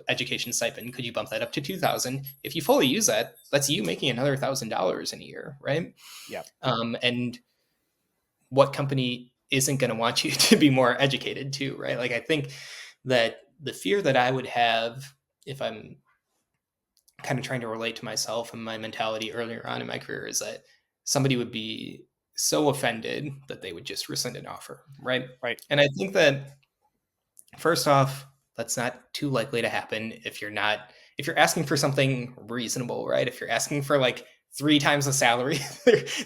education stipend, could you bump that up to 2,000? If you fully use that, that's you making another $1,000 in a year, right? yeah. And what company isn't going to want you to be more educated too, right? Like I think that the fear that I would have if I'm kind of trying to relate to myself and my mentality earlier on in my career is that somebody would be so offended that they would just rescind an offer, right? Right. And I think that first off, that's not too likely to happen if you're asking for something reasonable, right? If you're asking for like three times the salary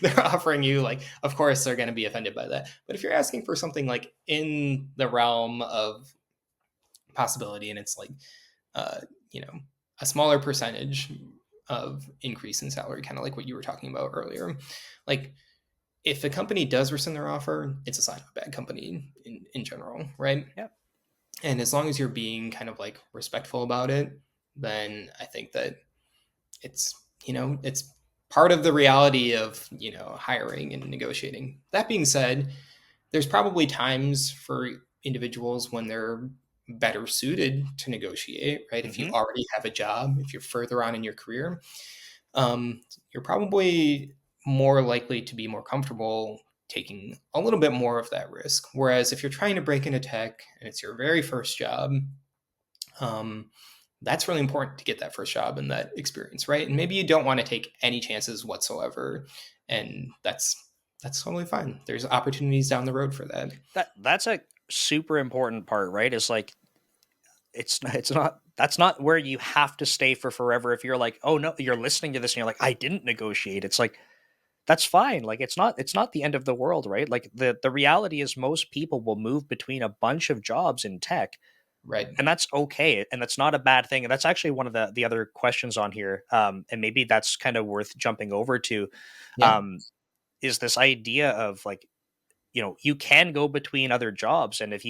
they're offering you, like of course they're going to be offended by that. But if you're asking for something like in the realm of possibility and it's like uh, you know, a smaller percentage of increase in salary, kind of like what you were talking about earlier. Like if a company does rescind their offer, it's a sign of a bad company in general, right? Yeah. And as long as you're being kind of like respectful about it, then I think that it's, it's part of the reality of, hiring and negotiating. That being said, there's probably times for individuals when they're better suited to negotiate, right? If you Hmm. already have a job, if you're further on in your career, you're probably more likely to be more comfortable taking a little bit more of that risk. Whereas if you're trying to break into tech and it's your very first job, um, that's really important to get that first job and that experience, right? And maybe you don't want to take any chances whatsoever, and that's totally fine. There's opportunities down the road for that. That's a super important part, right? Is like it's not that's not where you have to stay for forever. If you're like, oh no, you're listening to this and you're like, I didn't negotiate. It's like that's fine. Like it's not the end of the world, right? Like the reality is most people will move between a bunch of jobs in tech, Right. and that's okay, and that's not a bad thing. And that's actually one of the other questions on here, and maybe that's kind of worth jumping over to, Yeah. um, is this idea of like, you can go between other jobs, and if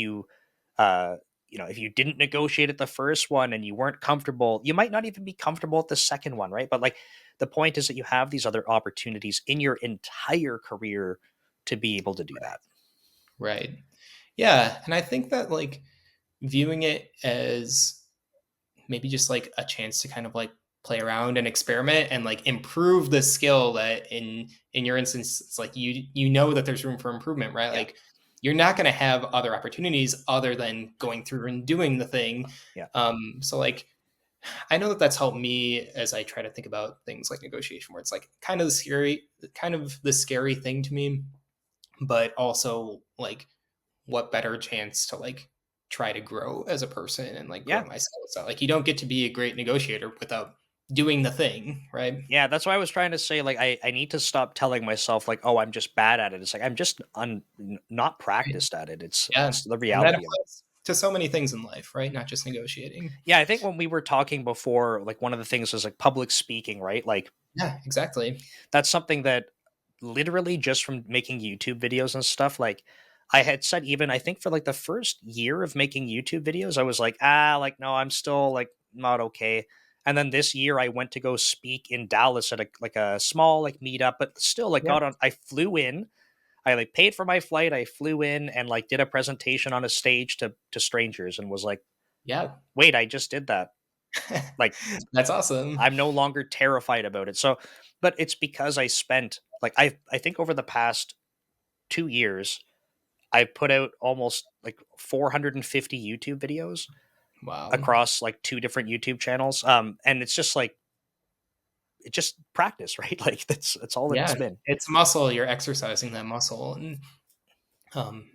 uh if you didn't negotiate at the first one and you weren't comfortable, you might not even be comfortable at the second one, right? But like the point is that you have these other opportunities in your entire career to be able to do that. Right. Yeah. And I think that like viewing it as maybe just like a chance to kind of like play around and experiment and like improve the skill that in your instance it's like you know that there's room for improvement, right? Yeah. Like you're not going to have other opportunities other than going through and doing the thing. Yeah. So like I know that that's helped me as I try to think about things like negotiation where it's like kind of the scary thing to me, but also like what better chance to like try to grow as a person and like grow Yeah. my skills out. Like you don't get to be a great negotiator without doing the thing, right? Yeah, that's why I was trying to say, like, I need to stop telling myself like, oh, I'm just bad at it. It's like I'm just not Right. practiced at it. It's Yeah. it's the And that reality of it. applies to so many things in life, right? Not just negotiating. Yeah, I think when we were talking before, like one of the things was like public speaking, right? Like Yeah, exactly. that's something that literally just from making YouTube videos and stuff, like I had said, even I think for like the first year of making YouTube videos, I was like, like no, I'm still like not okay. And then this year I went to go speak in Dallas at a small like meetup, but still like Yeah. I flew in, I like paid for my flight, I flew in and like did a presentation on a stage to strangers and was like, Yeah. wait, I just did that. Like That's awesome. I'm no longer terrified about it. So, but it's because I spent like I think over the past 2 years, I've put out almost like 450 YouTube videos Wow. across like two different YouTube channels. And it's just like it's just practice, right? Like that's all it's Yeah. been. It's muscle. You're exercising that muscle. And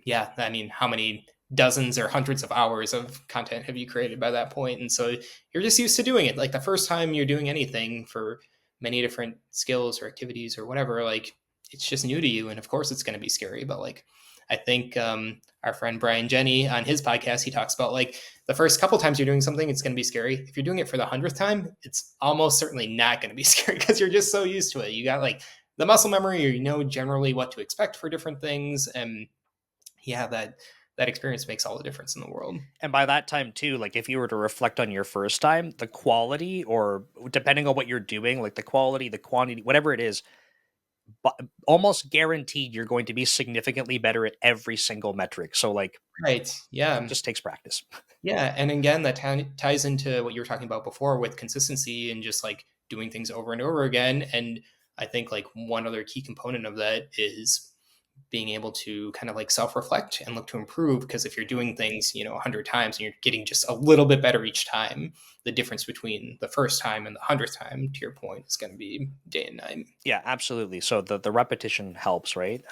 yeah, I mean, how many dozens or hundreds of hours of content have you created by that point? And so you're just used to doing it. Like the first time you're doing anything for many different skills or activities or whatever, like it's just new to you. And of course, it's going to be scary. But like, I think our friend Brian Jenny on his podcast, he talks about like the first couple times you're doing something, it's going to be scary. If you're doing it for the 100th time, it's almost certainly not going to be scary because you're just so used to it. You got like the muscle memory, or you know generally what to expect for different things, and yeah, that experience makes all the difference in the world. And by that time too, like if you were to reflect on your first time, the quality or depending on what you're doing, like the quality, the quantity, whatever it is, but almost guaranteed you're going to be significantly better at every single metric. So like Right. it Yeah. just takes practice. Yeah. And again, that ties into what you were talking about before with consistency and just like doing things over and over again. And I think like one other key component of that is being able to kind of like self-reflect and look to improve, because if you're doing things 100 times and you're getting just a little bit better each time, the difference between the first time and the 100th time, to your point, is going to be day and night. Yeah, absolutely. So the repetition helps, right?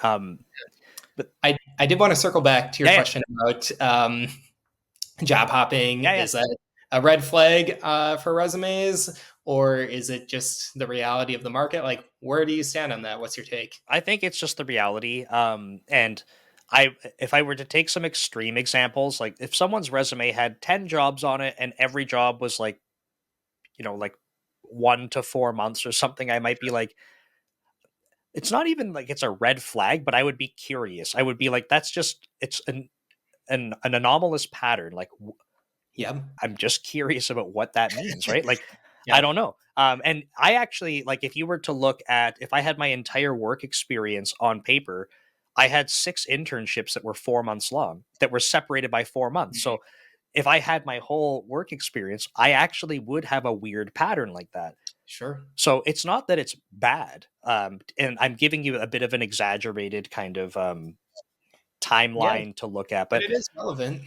But I did want to circle back to your yeah, yeah, question about job hopping. yeah, yeah. Is that a red flag for resumes, or is it just the reality of the market? Like, where do you stand on that? What's your take? I think it's just the reality. And if I were to take some extreme examples, like if someone's resume had 10 jobs on it and every job was like, like 1 to 4 months or something, I might be like, it's not even like it's a red flag, but I would be curious. I would be like, that's just, it's an anomalous pattern. Like, Yep. I'm just curious about what that means, right? Like, I Yep. don't know. And I actually like if you were to look at if I had my entire work experience on paper, I had 6 internships that were 4 months long that were separated by 4 months. Mhm. So if I had my whole work experience, I actually would have a weird pattern like that. Sure. So it's not that it's bad. And I'm giving you a bit of an exaggerated kind of Yeah, timeline to look at, but but it is relevant.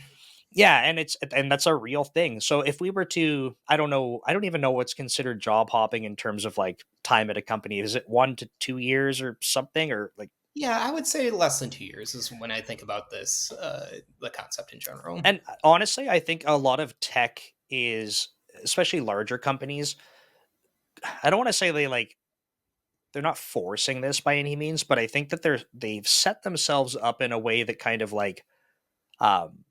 yeah, and that's a real thing. So if we were to, I don't know, I don't even know what's considered job hopping in terms of like time at a company. Is it 1 to 2 years or something, or like? Yeah, I would say less than 2 years is when I think about this, the concept in general. And honestly, I think a lot of tech is, especially larger companies. I don't want to say they're not forcing this by any means, but I think that they've set themselves up in a way that kind of like um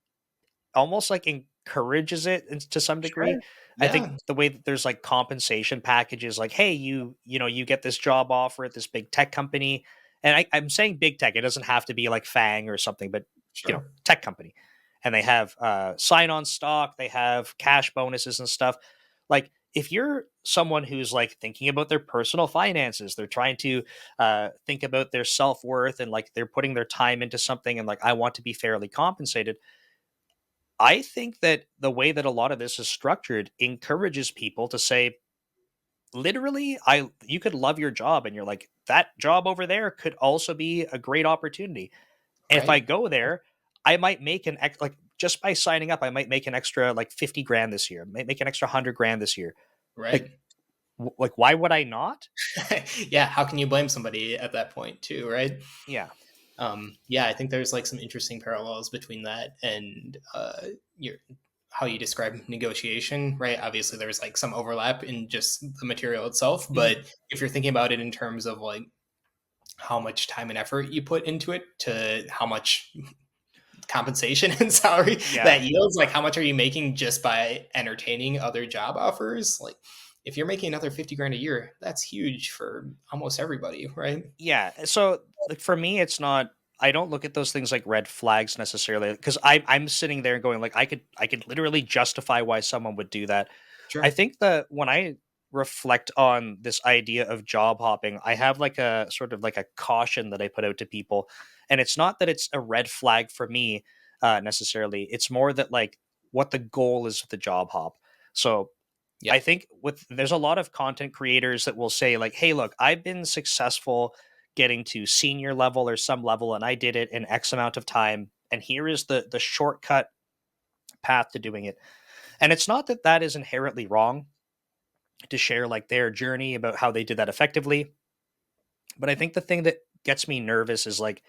almost like encourages it to some degree. Sure. I think Yeah. the way that there's like compensation packages, like, hey, you get this job offer at this big tech company, and I'm saying big tech. It doesn't have to be like Fang or something, but Sure. tech company, and they have sign on stock, they have cash bonuses and stuff. Like, if you're someone who's like thinking about their personal finances, they're trying to think about their self worth, and like they're putting their time into something, and like I want to be fairly compensated. I think that the way that a lot of this is structured encourages people to say, literally, I you could love your job and you're like, that job over there could also be a great opportunity. And if I Right. go there, I might make like just by signing up, I might make an extra like 50 grand this year, might make an extra 100 grand this year. Like, Right. like why would I not? Yeah. How can you blame somebody at that point, too? Right. Yeah. Yeah, I think there's like some interesting parallels between that and your how you describe negotiation, right? Obviously, there's like some overlap in just the material itself, Mhm. but if you're thinking about it in terms of like how much time and effort you put into it to how much compensation and salary Yeah. that yields, like how much are you making just by entertaining other job offers? Like if you're making another 50 grand a year, that's huge for almost everybody, right? Yeah. So like for me, it's not. I don't look at those things like red flags necessarily because I'm sitting there going like I could literally justify why someone would do that. I Sure. think that when I reflect on this idea of job hopping, I have like a sort of like a caution that I put out to people, and it's not that it's a red flag for me necessarily. It's more that like what the goal is of the job hop. So I Yep. think with there's a lot of content creators that will say like, "Hey, look, I've been successful getting to senior level or some level, and I did it in X amount of time, and here is the shortcut path to doing it." And it's not that that is inherently wrong to share like their journey about how they did that effectively, but I think the thing that gets me nervous is like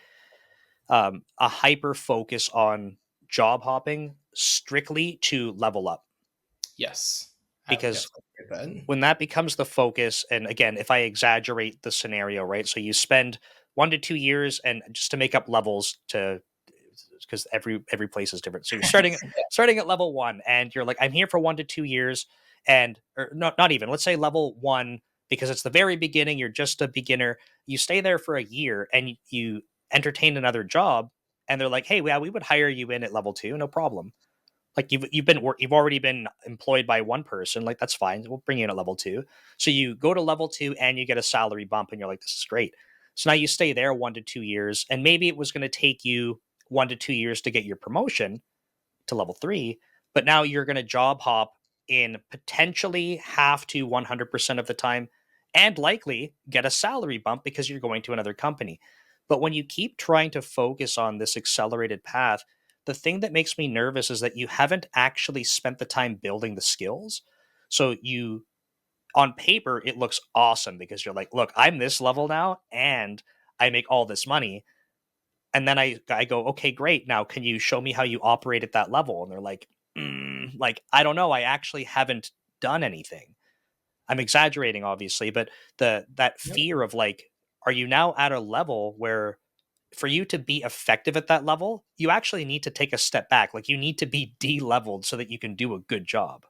a hyper focus on job hopping strictly to level up Yes. I would because definitely agree with when that becomes the focus, and again, if I exaggerate the scenario, right? So you spend 1 to 2 years and just to make up levels to because every place is different. So you're starting at level one, and you're like, I'm here for 1 to 2 years, and or not even. Let's say level one because it's the very beginning. You're just a beginner. You stay there for a year, and you entertain another job, and they're like, hey, well, we would hire you in at level two, no problem. Like you've already been employed by one person, like that's fine. We'll bring you in at level two. So you go to level two and you get a salary bump, and you're like, this is great. So now you stay there 1 to 2 years, and maybe it was going to take you 1 to 2 years to get your promotion to level three, but now you're going to job hop in potentially half to 100% of the time, and likely get a salary bump because you're going to another company. But when you keep trying to focus on this accelerated path, the thing that makes me nervous is that you haven't actually spent the time building the skills. So you, on paper, it looks awesome because you're like, look, I'm this level now and I make all this money. And then I go, okay, great. Now, can you show me how you operate at that level? And they're like, like, I don't know. I actually haven't done anything. I'm exaggerating, obviously, but that Yep. fear of like, are you now at a level where for you to be effective at that level, you actually need to take a step back. Like you need to be de-leveled so that you can do a good job.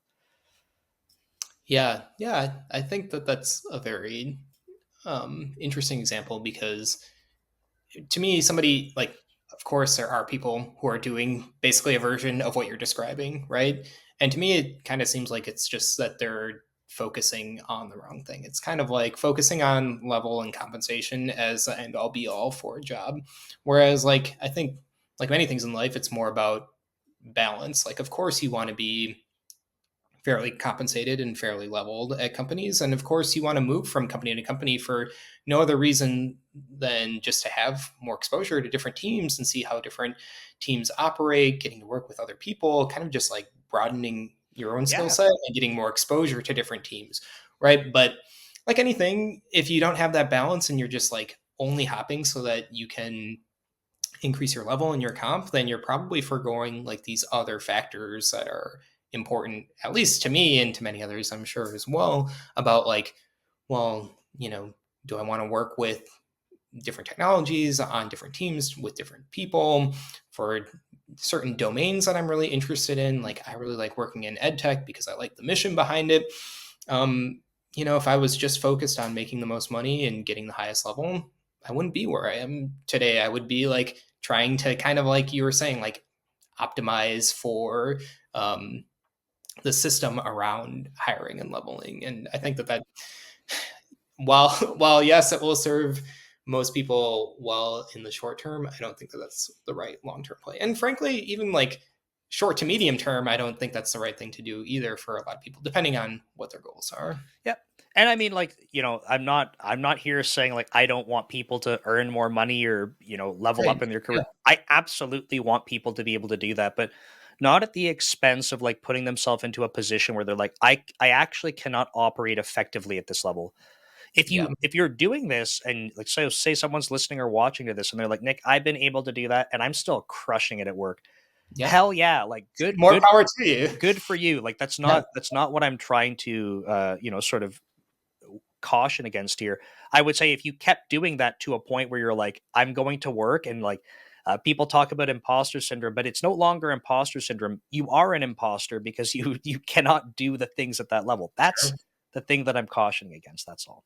Yeah, yeah, I think that that's a very interesting example because to me, somebody like, of course, there are people who are doing basically a version of what you're describing, right? And to me, it kind of seems like it's just that they're focusing on the wrong thing. It's kind of like focusing on level and compensation as the end all be all for a job. Whereas, like, I think, like many things in life, it's more about balance. Like, of course, you want to be fairly compensated and fairly leveled at companies. And of course, you want to move from company to company for no other reason than just to have more exposure to different teams and see how different teams operate, getting to work with other people, kind of just like broadening your own skill Yeah. set and getting more exposure to different teams. Right. But like anything, if you don't have that balance and you're just like only hopping so that you can increase your level and your comp, then you're probably foregoing like these other factors that are important, at least to me and to many others, I'm sure as well, about like, well, do I want to work with different technologies on different teams with different people for certain domains that I'm really interested in? Like, I really like working in ed tech because I like the mission behind it. Um, if I was just focused on making the most money and getting the highest level, I wouldn't be where I am today. I would be like trying to kind of like you were saying, like optimize for um, the system around hiring and leveling. And I think that while while yes, it will serve most people well in the short term, I don't think that that's the right long term play. And frankly, even like short to medium term, I don't think that's the right thing to do either for a lot of people, depending on what their goals are. Yep. And I mean, like, I'm not here saying like I don't want people to earn more money or, level Right. up in their Yeah. career. I absolutely want people to be able to do that, but not at the expense of like putting themselves into a position where they're like, I actually cannot operate effectively at this level. If Yeah. you're doing this and like say someone's listening or watching to this and they're like, Nick, I've been able to do that and I'm still crushing it at work. Yeah. Hell yeah, like good, More good, power to you. good for you. Like Yeah. that's not what I'm trying to sort of caution against here. I would say if you kept doing that to a point where you're like, I'm going to work and like people talk about imposter syndrome, but it's no longer imposter syndrome. You are an imposter because you cannot do the things at that level. That's Sure. the thing that I'm cautioning against. That's all.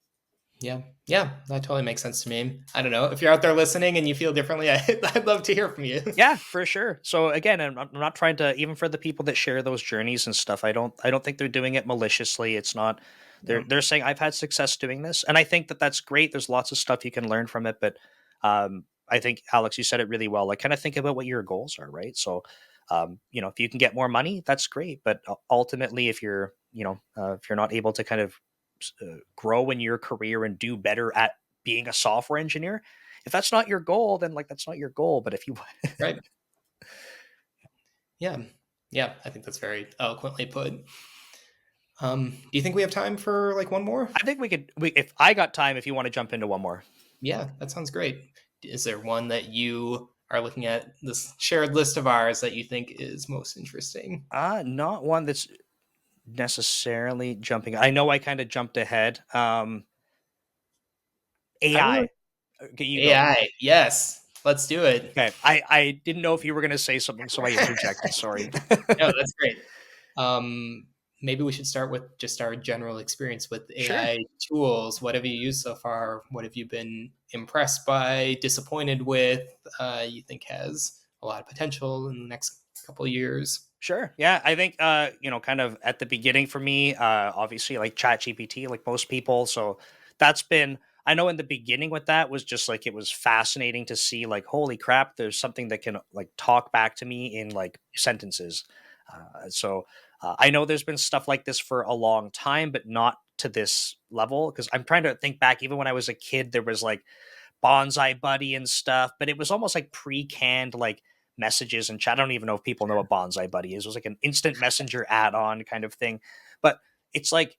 Yeah. Yeah. That totally makes sense to me. I don't know. If you're out there listening and you feel differently, I'd love to hear from you. Yeah, for sure. So again, I'm not trying to even for the people that share those journeys and stuff. I don't think they're doing it maliciously. It's not. Yeah. They're saying I've had success doing this, and I think that that's great. There's lots of stuff you can learn from it, but I think Alex, you said it really well. Like, kind of think about what your goals are, right? So, if you can get more money, that's great. But ultimately, if you're not able to kind of grow in your career and do better at being a software engineer, if that's not your goal, then like that's not your goal. But if you Right. Yeah. Yeah. I think that's very eloquently put. Do you think we have time for like one more? I think if I got time, if you want to jump into one more. Yeah, that sounds great. Is there one that you are looking at this shared list of ours that you think is most interesting? Not one that's necessarily jumping. I know I kind of jumped ahead. I really AI. Okay, you go. AI. Yes, let's do it. Okay. I didn't know if you were going to say something, so I interjected. Sorry. No, that's great. Um, Maybe we should start with just our general experience with Sure. AI tools. What have you used so far? What have you been impressed by, disappointed with? You think has a lot of potential in the next couple of years? Sure. Yeah, I think kind of at the beginning for me, obviously like Chat GPT, like most people. So that's been I know in the beginning with that was just like it was fascinating to see like holy crap, there's something that can like talk back to me in like sentences. I know there's been stuff like this for a long time, but not to this level because I'm trying to think back. Even when I was a kid, there was like bonsai buddy and stuff, but it was almost like pre-canned like messages and chat. I don't even know if people know what bonsai buddy is. It was like an instant messenger add-on kind of thing. But it's like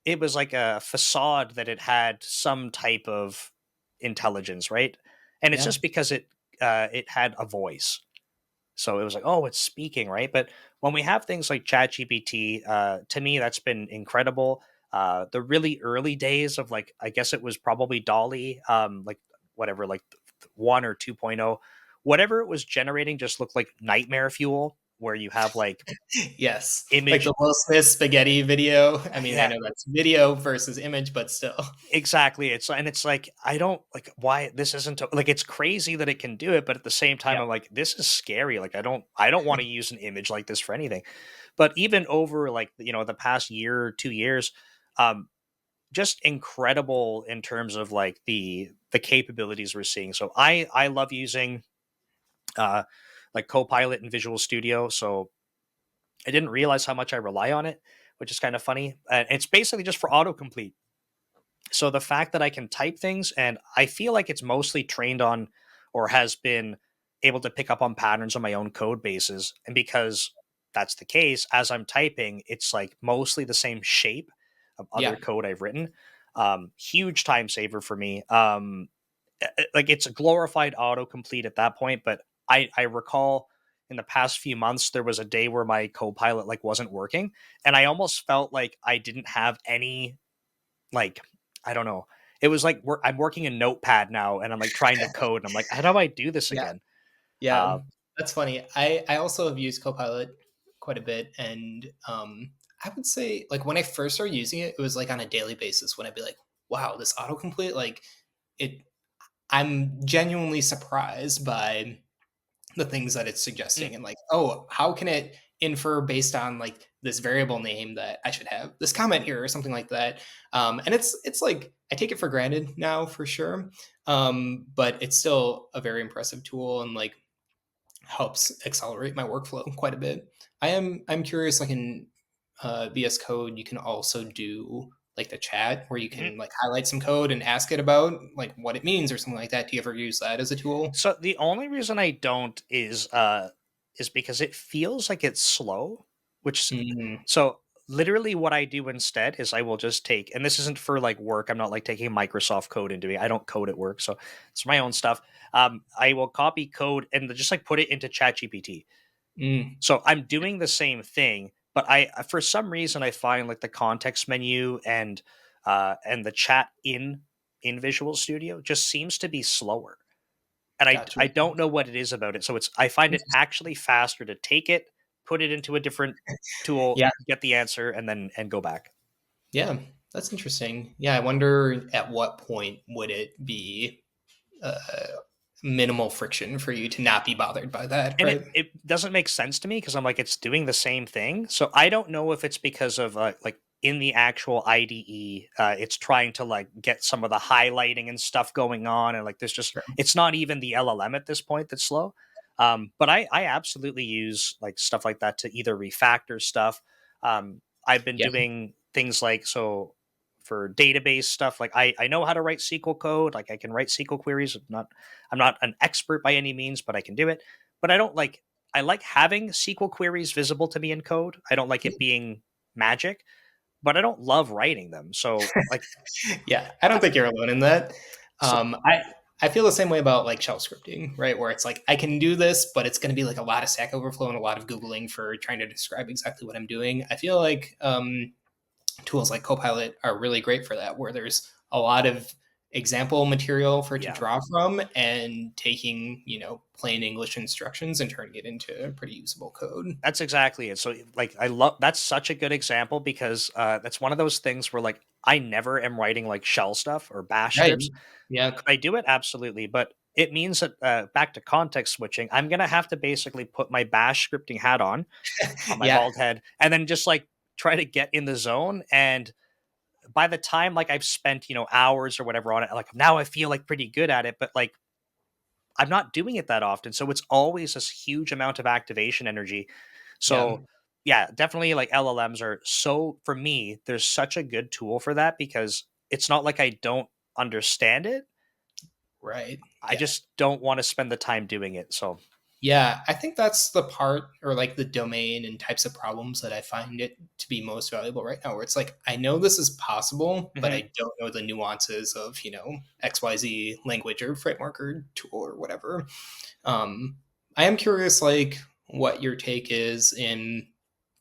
it was like a facade that it had some type of intelligence, right? And it's Yeah. just because it had a voice. So it was like, oh, it's speaking, right? But when we have things like ChatGPT, to me, that's been incredible. The really early days of like, I guess it was probably Dolly, like whatever, like 1 or 2.0, whatever it was generating just looked like nightmare fuel, where you have like Yes. Like image. the Will Smith spaghetti video. I mean, I Yeah, know that's video versus image, but still. exactly. It's like I don't like why this isn't like it's crazy that it can do it, but at the same time Yeah. I'm like this is scary. Like I don't want to use an image like this for anything. But even over like the past year or 2 years, um, just incredible in terms of like the capabilities we're seeing. So I love using uh like Copilot and Visual Studio. So I didn't realize how much I rely on it, which is kind of funny. And it's basically just for autocomplete. So the fact that I can type things and I feel like it's mostly trained on or has been able to pick up on patterns on my own code bases. And because that's the case, as I'm typing, it's like mostly the same shape of other Yeah. code I've written. Huge time saver for me. Like it's a glorified autocomplete at that point, but I recall in the past few months there was a day where my Copilot like wasn't working, and I almost felt like I didn't have any like I don't know. It was like I'm working in Notepad now, and I'm like trying to code, and I'm like, how do I do this Yeah. again? Yeah. Uh, That's funny. I also have used Copilot quite a bit. And I would say, like, when I first started using it, it was like on a daily basis when I'd be like, wow, this autocomplete, like, it, I'm genuinely surprised by the things that it's mm. suggesting and like, oh, how can it infer based on like this variable name that I should have this comment here or something like that. And it's like I take it for granted now for sure, but it's still a very impressive tool and like helps accelerate my workflow quite a bit. I'm curious, like in VS Code, you can also do like the chat where you Mhm. can like highlight some code and ask it about like what it means or something like that. Do you ever use that as a tool? So the only reason I don't is because it feels like it's slow, which Mm, so literally what I do instead is I will just take, and this isn't for like work. I'm not like taking Microsoft code and doing. I don't code at work, so it's my own stuff. I will copy code and just like put it into ChatGPT. mm, So I'm doing the same thing, but I for some reason I find like the context menu and the chat in Visual Studio just seems to be slower, and gotcha. I don't know what it is about it. So it's I find it actually faster to take it, put it into a different tool, Yeah, get the answer, and then and go back. yeah, that's interesting. Yeah, I wonder at what point would it be uh, minimal friction for you to not be bothered by that, And right? it doesn't make sense to me because I'm like it's doing the same thing. So I don't know if it's because of like in the actual IDE, it's trying to like get some of the highlighting and stuff going on, and like there's just Sure. it's not even the LLM at this point that's slow. But I absolutely use like stuff like that to either refactor stuff. I've been Yeah, doing things like so for database stuff. Like I know how to write SQL code. Like I can write SQL queries. I'm not an expert by any means, but I can do it. But I don't like I like having SQL queries visible to me in code. I don't like it being magic, but I don't love writing them. So like yeah. I don't I, think you're alone in that. so I feel the same way about like shell scripting, right? Where it's like I can do this, but it's going to be like a lot of Stack Overflow and a lot of googling for trying to describe exactly what I'm doing. I feel like tools like Copilot are really great for that, where there's a lot of example material for it to yeah, draw from and taking, plain English instructions and turning it into pretty usable code. that's exactly it. So like I love that's such a good example because that's one of those things where like I never am writing like shell stuff or bash Right. scripts. Yeah. Could I do it? Absolutely. But it means that back to context switching, I'm gonna have to basically put my bash scripting hat on my Yeah. bald head and then just like try to get in the zone. And by the time like I've spent, hours or whatever on it, like now I feel like pretty good at it, but like I'm not doing it that often. So it's always this huge amount of activation energy. Yeah. So yeah, definitely like LLMs are so for me, there's such a good tool for that because it's not like I don't understand it. Right. I Yeah. just don't want to spend the time doing it. So, Yeah, I think that's the part or like the domain and types of problems that I find it to be most valuable right now, where it's like, I know this is possible, but mhm. I don't know the nuances of, XYZ language or framework or tool or whatever. Um, I am curious, like, what your take is in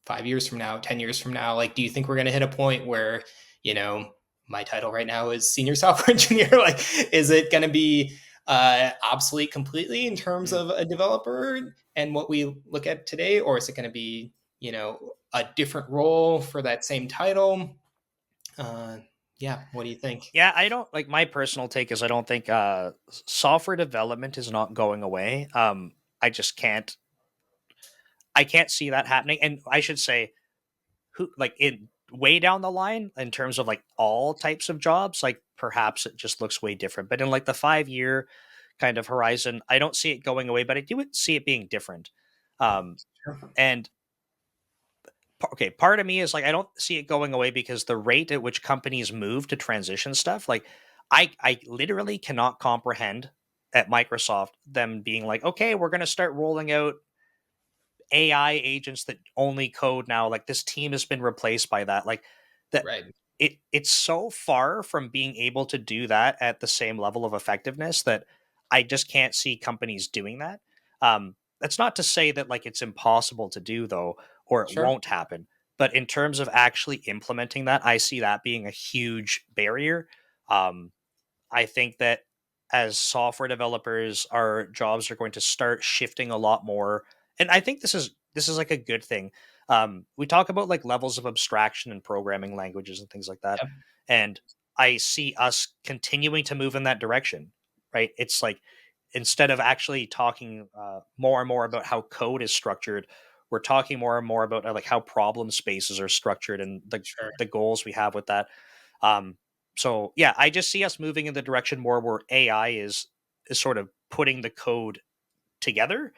5 years from now, 10 years from now. Like, do you think we're going to hit a point where, you know, my title right now is senior software engineer? Like, is it going to be obsolete completely in terms Mm. of a developer and what we look at today? Or is it going to be, a different role for that same title? Uh, yeah. What do you think? Yeah, I don't like my personal take is I don't think software development is not going away. I just I can't see that happening. And I should say who like in way down the line in terms of like all types of jobs, like perhaps it just looks way different. But in like the 5 year kind of horizon, I don't see it going away, but I do see it being different. Sure. And okay, part of me is like I don't see it going away because the rate at which companies move to transition stuff, like I literally cannot comprehend at Microsoft them being like, okay, we're going to start rolling out AI agents that only code now. Like this team has been replaced by that. Like that Right. it's so far from being able to do that at the same level of effectiveness that I just can't see companies doing that. That's not to say that like it's impossible to do though, or it Sure. won't happen. But in terms of actually implementing that, I see that being a huge barrier. Um, I think that as software developers, our jobs are going to start shifting a lot more, and I think this is like a good thing. We talk about like levels of abstraction and programming languages and things like that, Yep. and I see us continuing to move in that direction. Right? It's like instead of actually talking more and more about how code is structured, we're talking more and more about like how problem spaces are structured and Sure. the goals we have with that. Um, so yeah, I just see us moving in the direction more where AI is sort of putting the code together,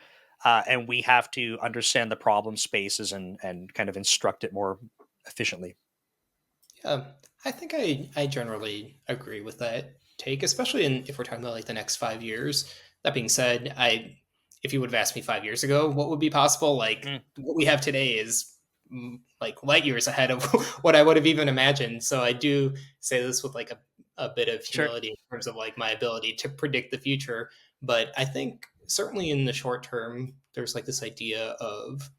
and we have to understand the problem spaces and kind of instruct it more efficiently. Yeah, I think I generally agree with that take, especially if we're talking about like the next 5 years. That being said, I if you would have asked me 5 years ago what would be possible, like Mm, what we have today is like light years ahead of what I would have even imagined. So I do say this with like a bit of sure. humility in terms of like my ability to predict the future. But I think certainly in the short term, there's like this idea of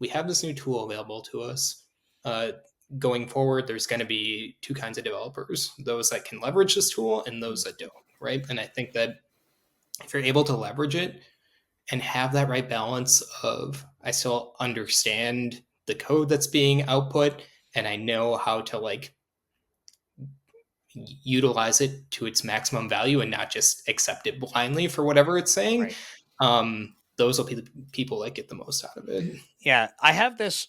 we have this new tool available to us. Uh, Going forward, there's going to be two kinds of developers: those that can leverage this tool and those Mm, that don't. Right, and I think that if you're able to leverage it and have that right balance of I still understand the code that's being output and I know how to like utilize it to its maximum value and not just accept it blindly for whatever it's saying, right. those will be the people that get the most out of it. Yeah, I have this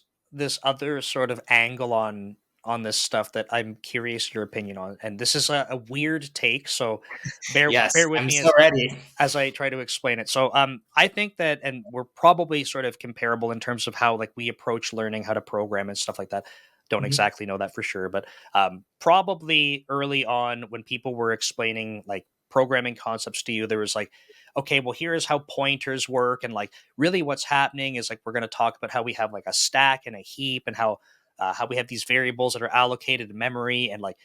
other sort of angle on this stuff that I'm curious your opinion on, and this is a weird take. So Yes, bear with I'm me so ready. as I try to explain it. So I think that and we're probably sort of comparable in terms of how like we approach learning how to program and stuff like that. Don't Mhm. exactly know that for sure, but probably early on when people were explaining like programming concepts to you, there was like, okay, well here's how pointers work, and like really what's happening is like we're going to talk about how we have like a stack and a heap, and how we have these variables that are allocated in memory, and like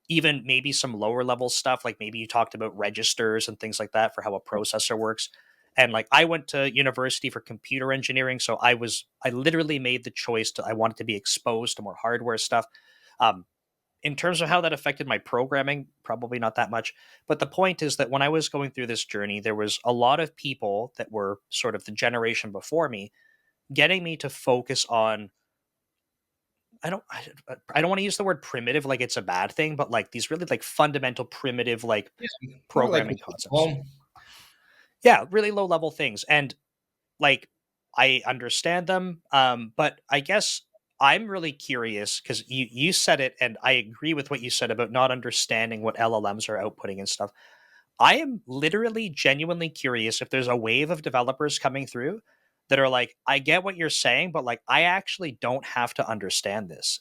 even maybe some lower level stuff, like maybe you talked about registers and things like that for how a processor works. And like I went to university for computer engineering, so I literally made the choice to I wanted to be exposed to more hardware stuff. Um, in terms of how that affected my programming, probably not that much. But the point is that when I was going through this journey, there was a lot of people that were sort of the generation before me getting me to focus on I don't want to use the word primitive like it's a bad thing, but like these really like fundamental primitive like Yeah, more like programming concepts. well, Yeah, really low level things. And like I understand them, but I guess I'm really curious because you said it, and I agree with what you said about not understanding what LLMs are outputting and stuff. I am literally genuinely curious if there's a wave of developers coming through that are like, I get what you're saying, but like, I actually don't have to understand this.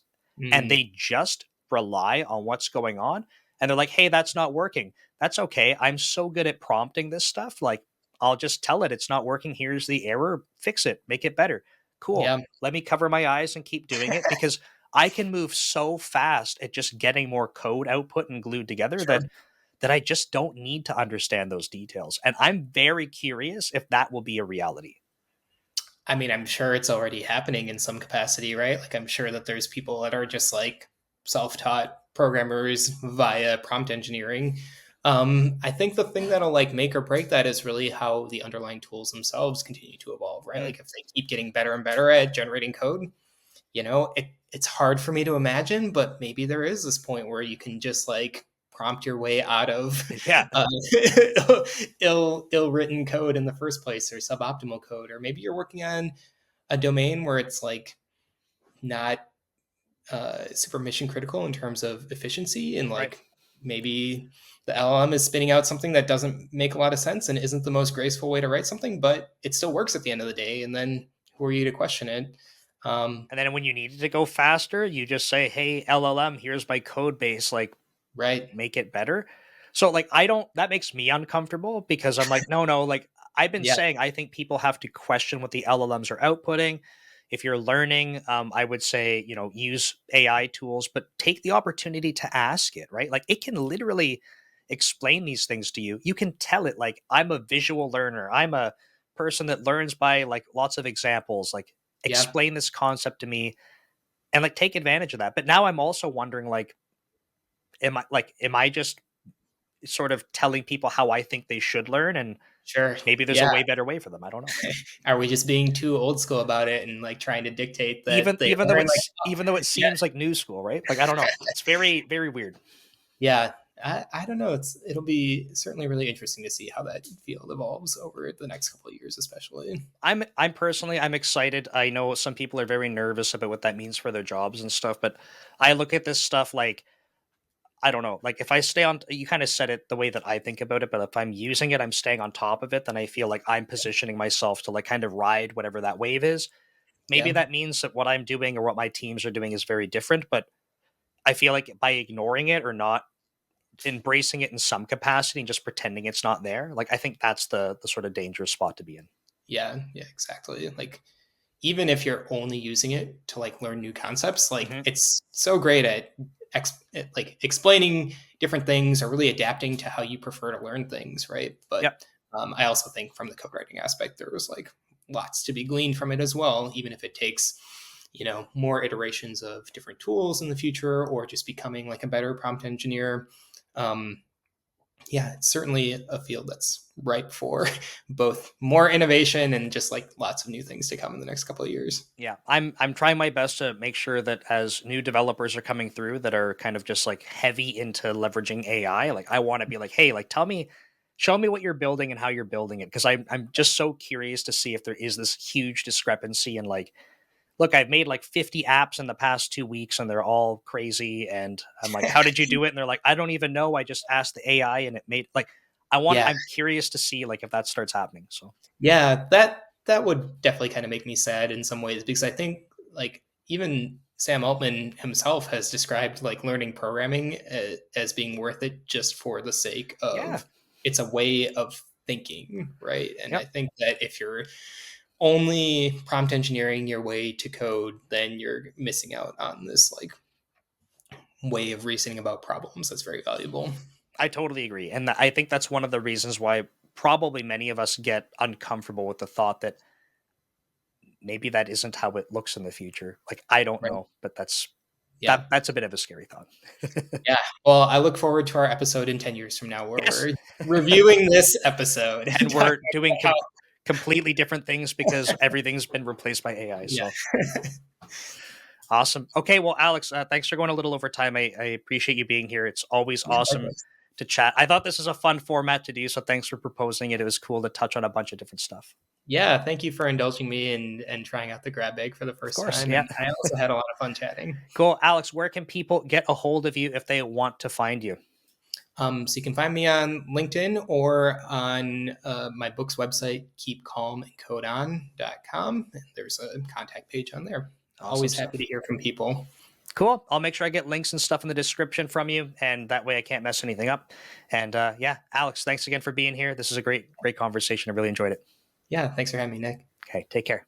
And mm, they just rely on what's going on. and they're like, hey, that's not working. That's okay. I'm so good at prompting this stuff. Like, I'll just tell it it's not working. Here's the error. Fix it. Make it better. Cool. Yeah, Let me cover my eyes and keep doing it, because I can move so fast at just getting more code output and glued together sure. that I just don't need to understand those details. And I'm very curious if that will be a reality. I mean, I'm sure it's already happening in some capacity, right? Like, I'm sure that there's people that are just like self-taught programmers via prompt engineering. I think the thing that'll like make or break that is really how the underlying tools themselves continue to evolve, right? Mm. Like, if they keep getting better and better at generating code, it's hard for me to imagine, but maybe there is this point where you can just like prompt your way out of Yeah. uh, ill written code in the first place, or suboptimal code, or maybe you're working on a domain where it's like not super mission critical in terms of efficiency, and Right. like maybe the LLM is spitting out something that doesn't make a lot of sense and isn't the most graceful way to write something, but it still works at the end of the day. And then who are you to question it? And then when you need to go faster, you just say, hey, LLM, here's my code base. Like, Right. make it better. So like that makes me uncomfortable, because I'm like, no, like I've been Yeah. saying I think people have to question what the LLMs are outputting. If you're learning, I would say, use AI tools, but take the opportunity to ask it, right? Like, it can literally explain these things to you. You can tell it, like, I'm a visual learner. I'm a person that learns by like lots of examples. Like, Yeah. explain this concept to me, and like take advantage of that. But now I'm also wondering, like, am I just sort of telling people how I think they should learn, and Sure. maybe there's a Yeah. way better way for them. I don't know. Are we just being too old school about it and like trying to dictate that Even they even though learn like, it's even though it yeah, seems like new school, right? Like, I don't know. It's very, very weird. yeah. I don't know. It'll be certainly really interesting to see how that field evolves over the next couple of years, especially. I'm personally, I'm excited. I know some people are very nervous about what that means for their jobs and stuff, but I look at this stuff like, I don't know, like if I stay on, you kind of said it the way that I think about it, but if I'm using it, I'm staying on top of it, then I feel like I'm positioning myself to like kind of ride whatever that wave is. Maybe Yeah. that means that what I'm doing or what my teams are doing is very different, but I feel like by ignoring it or not embracing it in some capacity and just pretending it's not there, like, I think that's the sort of dangerous spot to be in. Yeah. Yeah. Exactly. Like, even if you're only using it to like learn new concepts, like Hmm. it's so great at like explaining different things or really adapting to how you prefer to learn things, right? But Yep. I also think from the code writing aspect, there was like lots to be gleaned from it as well, even if it takes more iterations of different tools in the future, or just becoming like a better prompt engineer. Um, yeah, it's certainly a field that's ripe for both more innovation and just like lots of new things to come in the next couple of years. Yeah, I'm trying my best to make sure that as new developers are coming through that are kind of just like heavy into leveraging AI, like, I want to be like, hey, like, show me what you're building and how you're building it, because I'm just so curious to see if there is this huge discrepancy in, like, look, I've made like 50 apps in the past 2 weeks and they're all crazy, and I'm like, how did you do it? And they're like, I don't even know. I just asked the AI and it made, like, Yeah, I'm curious to see like if that starts happening. So yeah, that would definitely kind of make me sad in some ways, because I think like even Sam Altman himself has described like learning programming as being worth it just for the sake yeah. of it's a way of thinking, right? And I Yep. think that if you're only prompt engineering your way to code, then you're missing out on this like way of reasoning about problems that's very valuable. I totally agree. And I think that's one of the reasons why probably many of us get uncomfortable with the thought that maybe that isn't how it looks in the future. Like, I don't Right. know, but Yeah. that's a bit of a scary thought. Yeah. Well, I look forward to our episode in 10 years from now where Yes. we're reviewing this episode and And talking we're doing about how, completely different things because everything's been replaced by AI. yeah. So awesome. Okay, well, Alex, thanks for going a little over time. I appreciate you being here. It's always Yeah, awesome likewise. to chat. I thought this was a fun format to do, so thanks for proposing it. It was cool to touch on a bunch of different stuff. Yeah, thank you for indulging me and trying out the grab bag for the Of first course, time. yeah. And I also had a lot of fun chatting. Cool. Alex, where can people get a hold of you if they want to find you? So you can find me on LinkedIn or on my book's website, keepcalmandcodeon.com. There's a contact page on there. Awesome Always happy stuff. to hear from people. Cool. I'll make sure I get links and stuff in the description from you, and that way I can't mess anything up. And yeah, Alex, thanks again for being here. This is a great conversation. I really enjoyed it. Yeah, thanks for having me, Nick. Okay, take care.